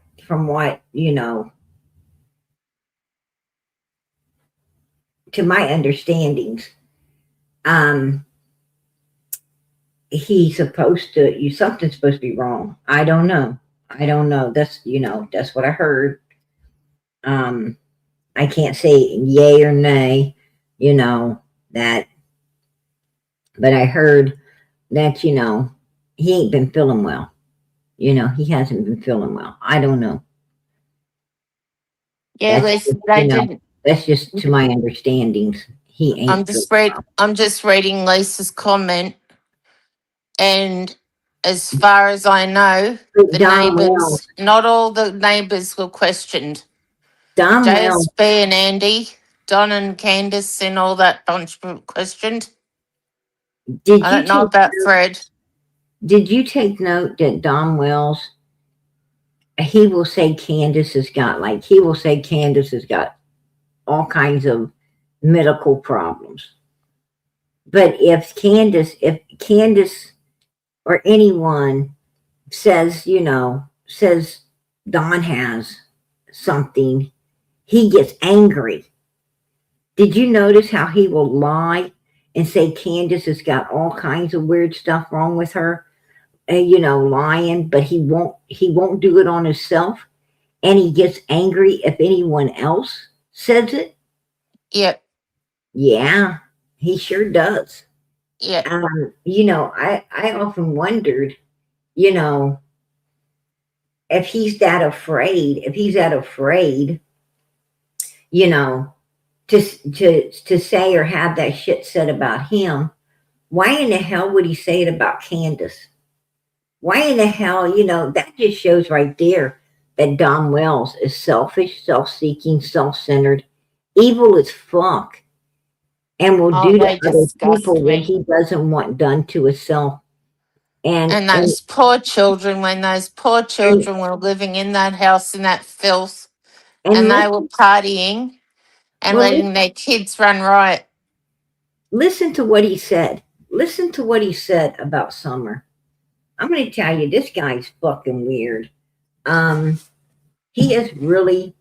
to my understandings, um, he's supposed to, something's supposed to be wrong. I don't know. I don't know. That's what I heard. Um, I can't say yay or nay, that, but I heard that, he ain't been feeling well. He hasn't been feeling well. I don't know. Yeah, That's they just, they didn't. that's just to my understandings. He ain't feeling well. I'm just reading Lisa's comment, and as far as I know, the Don Wells. not all the neighbours were questioned. Don Wells. JSB and Andy. Don and Candus and all that bunch questioned. Did I you don't know take about Fred. Did you take note that Don Wells, he will say he will say Candace has got all kinds of medical problems. But if Candace or anyone says Don has something, he gets angry. Did you notice how he will lie and say Candace has got all kinds of weird stuff wrong with her? Lying, but he won't do it on himself, and he gets angry if anyone else says it. Yep, Yeah, he sure does. yep. I often wondered, you know, if he's that afraid, you know, to say or have that shit said about him, why in the hell would he say it about Candace? Why in the hell, that just shows right there that Don Wells is selfish, self-seeking, self-centered, evil as fuck, and will Oh, do to they other disgust people what me. he doesn't want done to himself. And And and those poor children, when those poor and children were living in that house in that filth and and they listen, were partying and well, letting their kids run riot. listen to what he said. Listen to what he said about Summer. I'm going to tell you, this guy's fucking weird. Um, he is really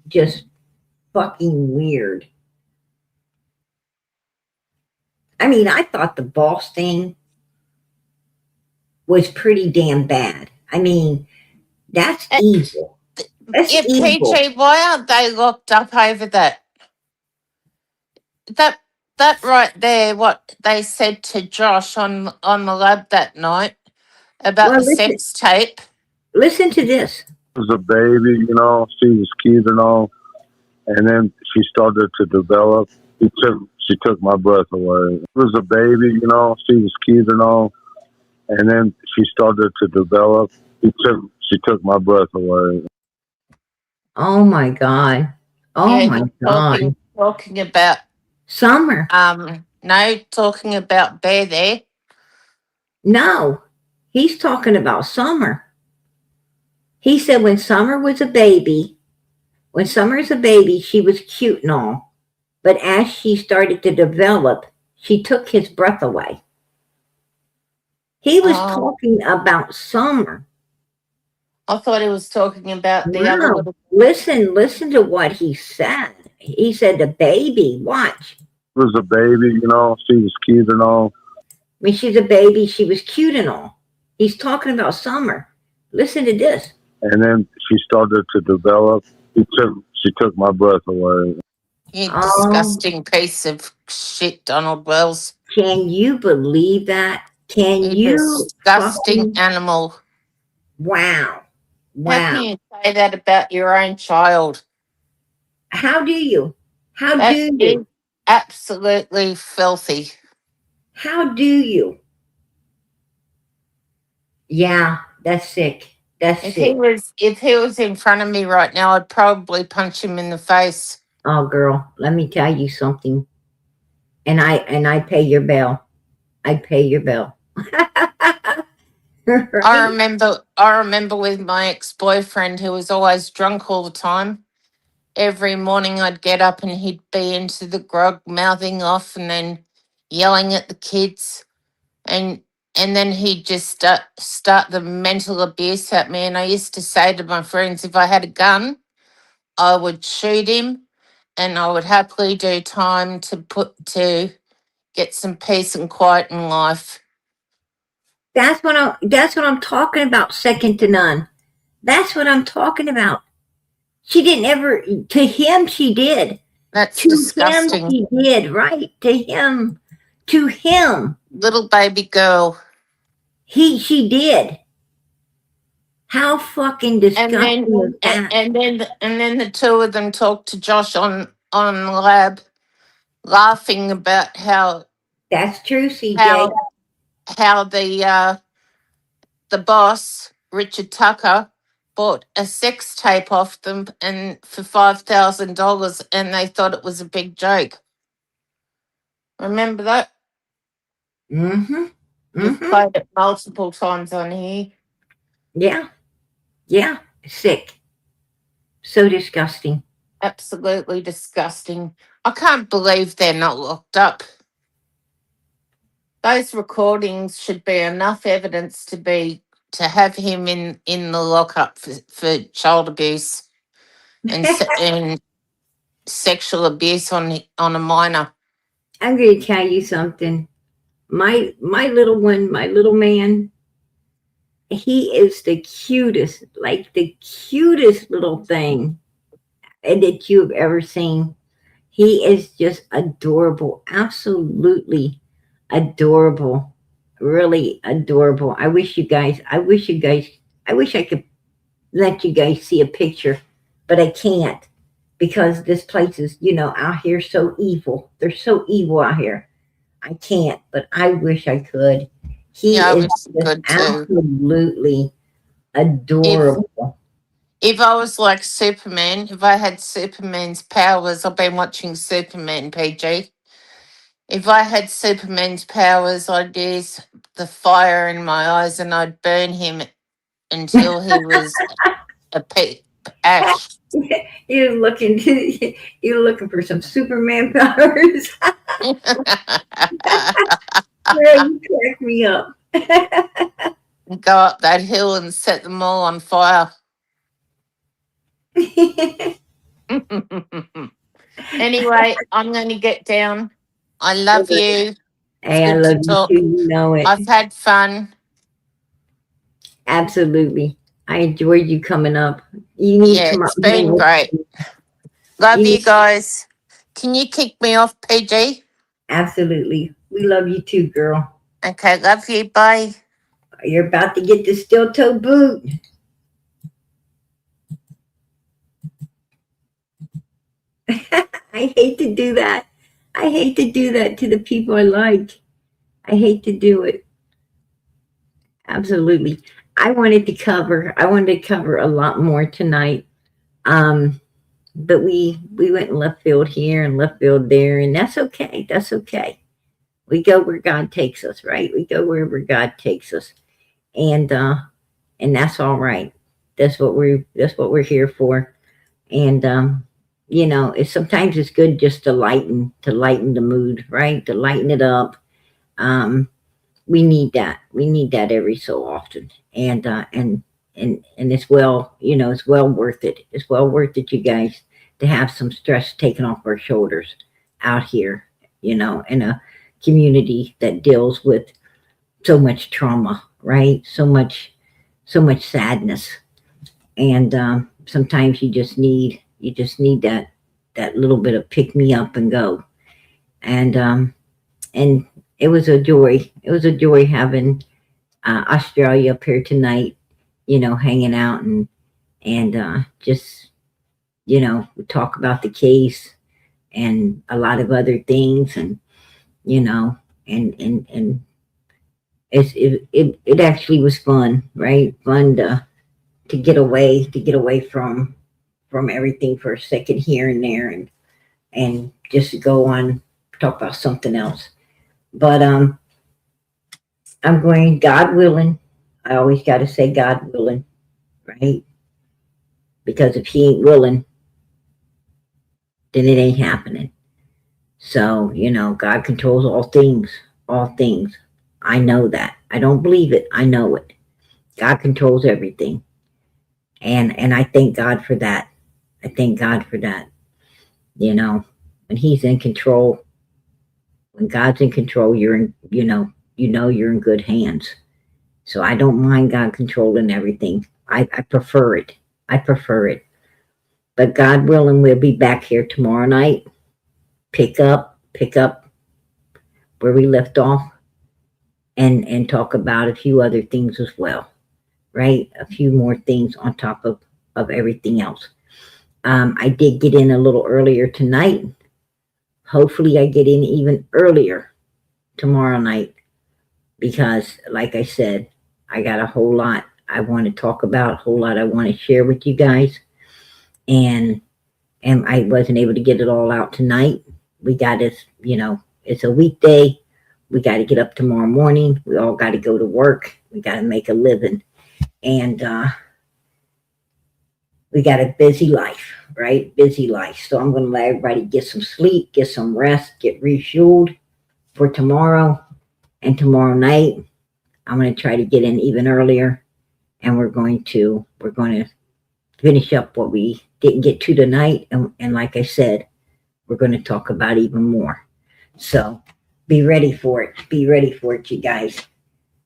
just fucking weird. I mean, I thought the boss thing was pretty damn bad. I mean, that's Eh, evil. That's Yeah, evil. PG, why aren't they locked up over that? That that right there, what they said to Josh on the lab that night about Well, the sex tape. listen to this. Was a baby, she was cute and all, and then she started to develop. She took my breath away. It was a baby, she was cute and all, and then she started to develop. She took my breath away. Oh my God. Oh Yeah, my he's God. talking about Summer. no, talking about Bear there. No, he's talking about Summer. He said when Summer's a baby, she was cute and all. But as she started to develop, she took his breath away. He was Oh, talking about Summer. I thought he was talking about the other No, little. listen to what he said. He said the baby, watch. It was a baby, she was cute and all. When she's a baby, she was cute and all. He's talking about Summer. Listen to this. And then she started to develop. She took my breath away. You Oh, disgusting piece of shit, Donald Wells. can you believe that? Can You you disgusting fucking, animal. wow. How can Wow. you say that about your own child? How do you? How That do is you? absolutely filthy. How do you? Yeah, that's sick. That's sick. If he was in front of me right now, I'd probably punch him in the face. Oh, girl, let me tell you something. And I pay your bill. I pay your bill. Right? I remember with my ex-boyfriend who was always drunk all the time. Every morning I'd get up and he'd be into the grog mouthing off and then yelling at the kids and then he'd just start the mental abuse at me. And I used to say to my friends, if I had a gun, I would shoot him and I would happily do time to get some peace and quiet in life. That's what I'm talking about, second to none. That's what I'm talking about. She didn't ever to him she did. That's To him disgusting. she did, right? To him. To him. Little baby girl. She did. How fucking And then disgusting is that? and then the two of them talked to Josh on the lab, laughing about That's true, CJ. how how the boss Richard Tucker bought a sex tape off them and for $5,000, and they thought it was a big joke. Remember that? Mm-hmm. You've Mm-hmm. played it multiple times on here. Yeah. Yeah. Sick. So disgusting. Absolutely disgusting. I can't believe they're not locked up. Those recordings should be enough evidence to have him in the lockup for child abuse and sexual abuse on a minor. I'm going to tell you something. My little one, my little man, he is the cutest, like the cutest little thing that you've ever seen. He is just adorable, absolutely adorable, really adorable. I wish I could let you guys see a picture, but I can't because this place is, out here so evil. They're so evil out here. I can't, but I wish I could. Yeah, He I is was just good too. absolutely If adorable. if I was like Superman, if I had Superman's powers, I've been watching Superman, PG. If I had Superman's powers, I'd use the fire in my eyes and I'd burn him until he was a ash. You're looking, you're looking for some Superman powers. Girl, you crack me up. Go up that hill and set them all on fire. Anyway, I'm going to get down. I love you. It's Hey, I good love to you too. talk. You know it. I've had fun. Absolutely. I enjoyed you coming up. You need to Yeah, come up it's and hang been with great. me. Love You you need, guys. Can you kick me off, PG? absolutely. We love you too, girl. Okay, love you. Bye. You're about to get the steel toe boot. I hate to do that. I hate to do that to the people I like. I hate to do it. Absolutely. I wanted to cover a lot more tonight. Um, but we went in left field here and left field there, and that's okay. That's okay. We go where God takes us, right? We go wherever God takes us. And and that's all right. That's what we're here for. And it's sometimes it's good just to lighten the mood, right? To lighten it up. Um, we need that. We need that every so often. And it's it's well worth it. It's well worth it, you guys, to have some stress taken off our shoulders out here, in a community that deals with so much trauma, right? So much sadness. And sometimes you just need that little bit of pick me up and go. And it was a joy. It was a joy having Australia up here tonight, hanging out and just we talk about the case and a lot of other things, and and it actually was fun, right? Fun to get away from everything for a second here and there, and just to go on talk about something else. But I'm going, God willing. I always got to say God willing, right? Because if He ain't willing, then it ain't happening. So God controls all things, all things. I know that. I don't believe it. I know it. God controls everything, and I thank God for that. I thank God for that. When He's in control, when God's in control, you're in. You're in good hands. So I don't mind God controlling everything. I prefer it. I prefer it. But God willing, we'll be back here tomorrow night. Pick up where we left off, and talk about a few other things as well. Right? A few more things on top of everything else. I did get in a little earlier tonight. Hopefully I get in even earlier tomorrow night because, like I said, I got a whole lot I want to talk about, a whole lot I want to share with you guys. And I wasn't able to get it all out tonight. We got this, it's a weekday. We got to get up tomorrow morning. We all got to go to work. We got to make a living. And we got a busy life, right? Busy life. So I'm going to let everybody get some sleep, get some rest, get refueled for tomorrow. And tomorrow night, I'm going to try to get in even earlier. And we're going to finish up what we didn't get to tonight. And like I said, we're going to talk about even more. So be ready for it. Be ready for it, you guys.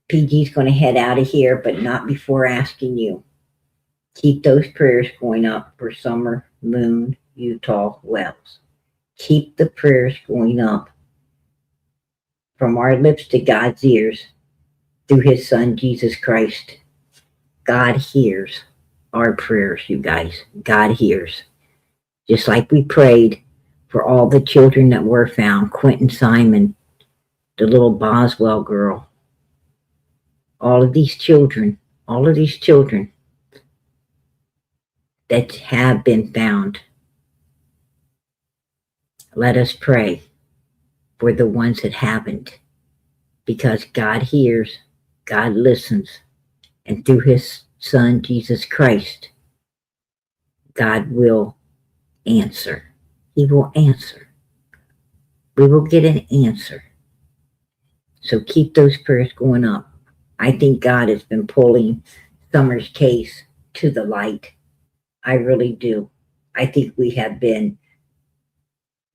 PG's going to head out of here, but not before asking you. Keep those prayers going up for Summer Moon Utah Wells. Keep the prayers going up from our lips to God's ears through his son, Jesus Christ. God hears our prayers, you guys. God hears. Just like we prayed for all the children that were found, Quentin Simon, the little Boswell girl, all of these children that have been found. Let us pray for the ones that haven't, because God hears, God listens, and through his son, Jesus Christ, God will answer. He will answer. We will get an answer. So keep those prayers going up. I think God has been pulling Summer's case to the light. I really do. I think we have been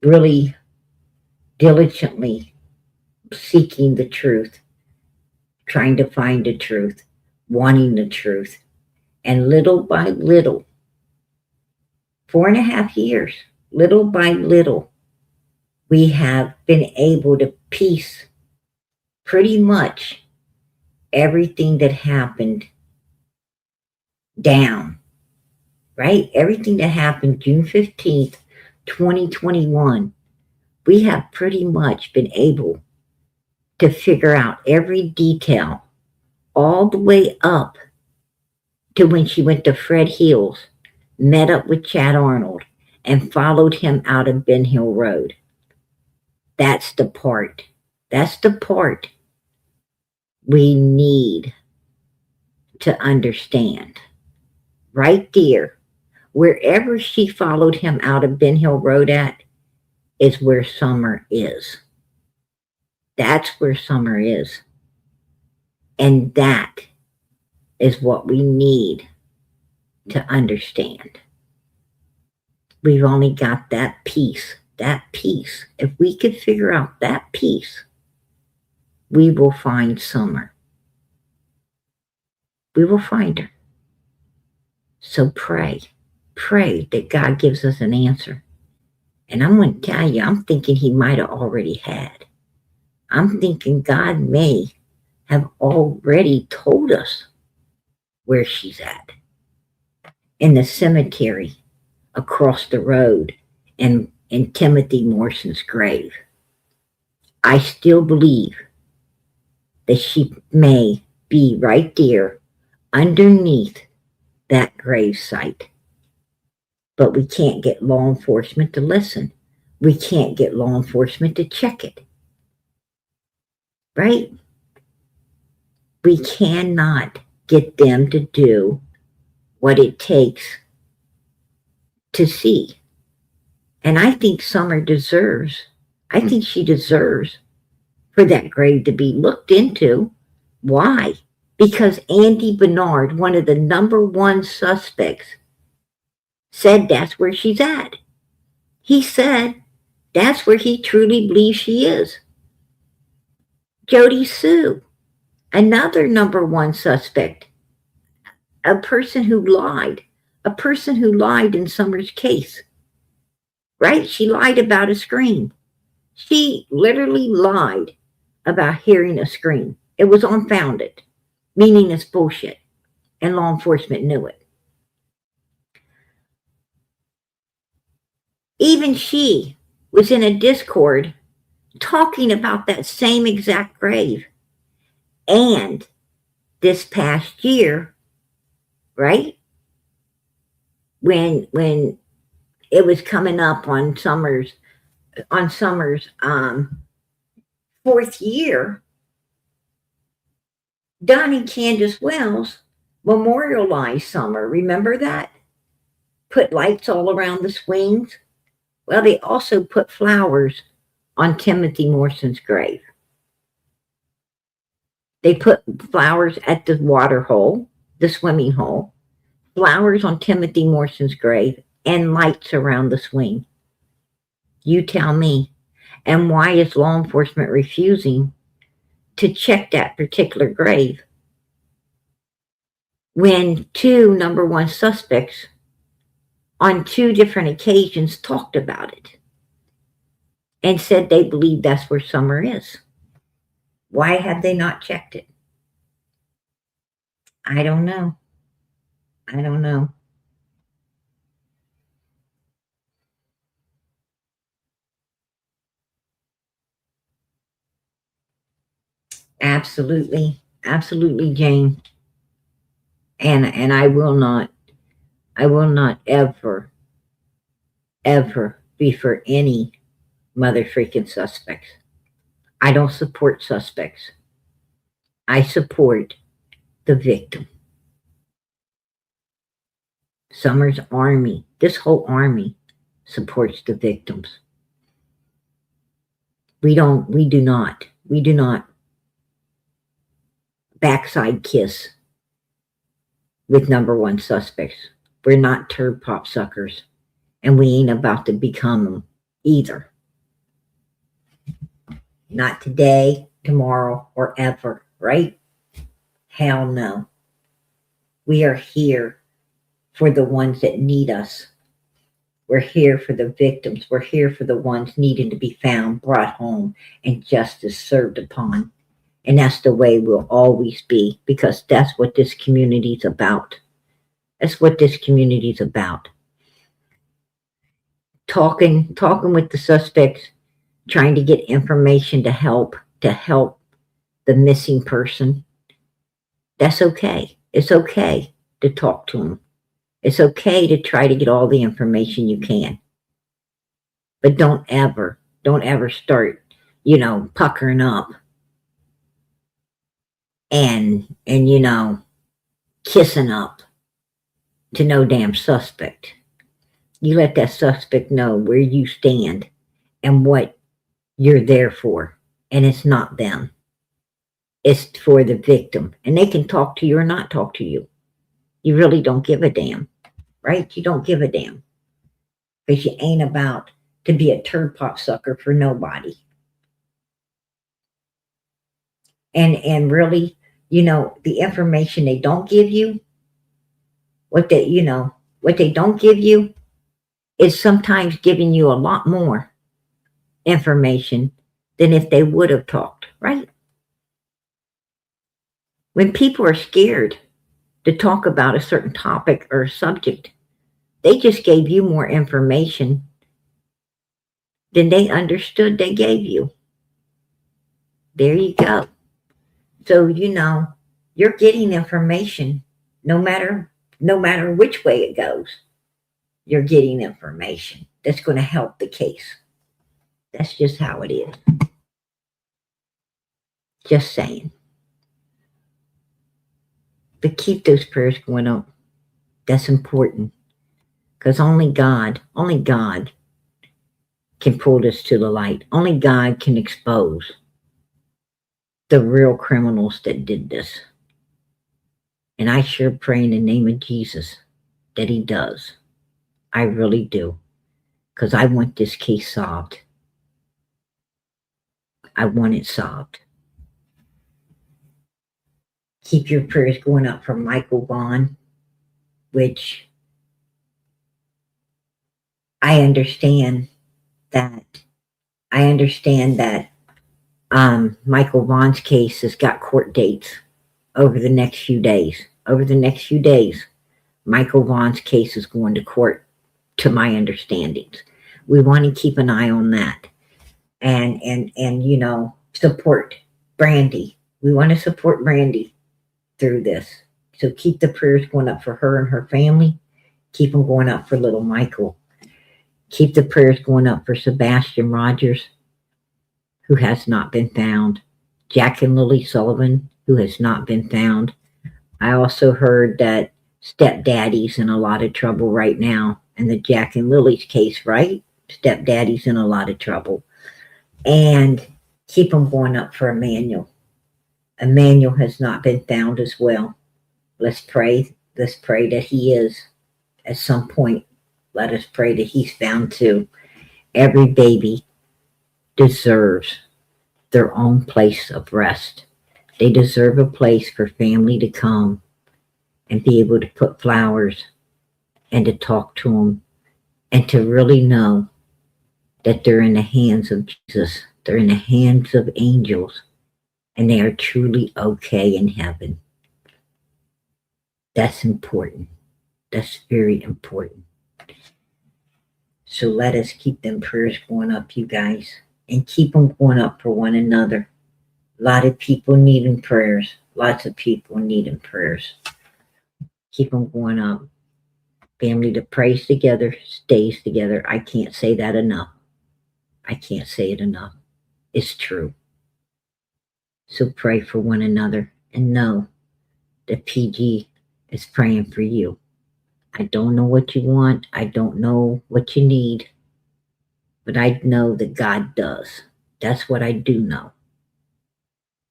really diligently seeking the truth, trying to find the truth, wanting the truth. And little by little, 4.5 years, little by little, we have been able to piece pretty much everything that happened down, right? Everything that happened June 15th, 2021, we have pretty much been able to figure out every detail all the way up to when she went to Fred Hill's, met up with Chad Arnold, and followed him out of Ben Hill Road. That's the part we need to understand. Right there, wherever she followed him out of Ben Hill Road at, is where Summer is. That's where Summer is. And that is what we need to understand. We've only got that piece. If we could figure out that piece, we will find Summer. We will find her. So pray that God gives us an answer. And I'm going to tell you, I'm thinking he might have already had. I'm thinking God may have already told us where she's at. In the cemetery across the road in Timothy Morrison's grave. I still believe that she may be right there underneath that grave site. But we can't get law enforcement to listen. We can't get law enforcement to check it. Right? We cannot get them to do what it takes to see. And I think Summer deserves for that grave to be looked into. Why? Because Andy Bernard, one of the number one suspects, said that's where she's at. He said that's where he truly believes she is. Jody Sue, another number one suspect, a person who lied in Summer's case, right? She lied about a scream. She literally lied about hearing a scream. It was unfounded, meaning it's bullshit, and law enforcement knew it. Even she was in a Discord talking about that same exact grave. And this past year, right? When it was coming up on Summer's fourth year, Don and Candus Wells memorialized Summer. Remember that? Put lights all around the swings. Well, they also put flowers on Timothy Morson's grave. They put flowers at the water hole, the swimming hole, flowers on Timothy Morson's grave, and lights around the swing. You tell me. And why is law enforcement refusing to check that particular grave when two number one suspects on two different occasions talked about it and said they believe that's where Summer is? Why have they not checked it? I don't know. I don't know. Absolutely. Absolutely, Jane. And I will not ever be for any mother freaking suspects. I don't support suspects. I support the victim. Summer's army, this whole army supports the victims. We do not backside kiss with number one suspects. We're not turd pop suckers, and we ain't about to become them either. Not today, tomorrow, or ever, right? Hell no. We are here for the ones that need us. We're here for the victims. We're here for the ones needing to be found, brought home, and justice served upon. And that's the way we'll always be, because that's what this community's about. That's what this community's about. Talking with the suspects, trying to get information to help the missing person. That's okay. It's okay to talk to them. It's okay to try to get all the information you can. But don't ever start, puckering up and kissing up to no damn suspect. You let that suspect know where you stand and what you're there for. And it's not them. It's for the victim. And they can talk to you or not talk to you. You really don't give a damn, right? You don't give a damn. Because you ain't about to be a turd pop sucker for nobody. And really, the information they don't give you, what they don't give you is sometimes giving you a lot more information than if they would have talked, right? When people are scared to talk about a certain topic or subject, they just gave you more information than they understood they gave you. There you go. So, you're getting information no matter which way it goes. You're getting information that's going to help the case. That's just how it is. Just saying. But keep those prayers going up. That's important. Because only God can pull this to the light. Only God can expose the real criminals that did this. And I sure pray in the name of Jesus that he does. I really do. Because I want this case solved. I want it solved. Keep your prayers going up for Michael Vaughn, which I understand that Michael Vaughn's case has got court dates over the next few days. Michael Vaughn's case is going to court, to my understandings. We want to keep an eye on that. And support Brandy. We want to support Brandy through this. So keep the prayers going up for her and her family. Keep them going up for little Michael. Keep the prayers going up for Sebastian Rogers, who has not been found. Jack and Lily Sullivan, who has not been found. I also heard that stepdaddy's in a lot of trouble right now in the Jack and Lily's case, right? Stepdaddy's in a lot of trouble. And keep them going up for Emmanuel. Emmanuel has not been found as well. Let's pray. Let's pray that he is at some point. Let us pray that he's found too. Every baby deserves their own place of rest. They deserve a place for family to come and be able to put flowers and to talk to them and to really know that they're in the hands of Jesus. They're in the hands of angels and they are truly okay in heaven. That's important. That's very important. So let us keep them prayers going up, you guys, and keep them going up for one another. A lot of people needing prayers. Lots of people needing prayers. Keep them going up. Family that prays together stays together. I can't say that enough. I can't say it enough. It's true. So pray for one another and know that PG is praying for you. I don't know what you want. I don't know what you need. But I know that God does. That's what I do know.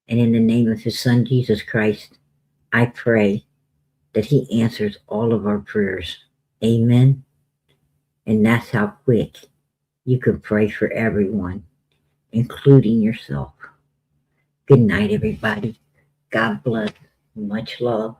And in the name of his son, Jesus Christ, I pray that he answers all of our prayers. Amen. And that's how quick you can pray for everyone, including yourself. Good night, everybody. God bless. Much love.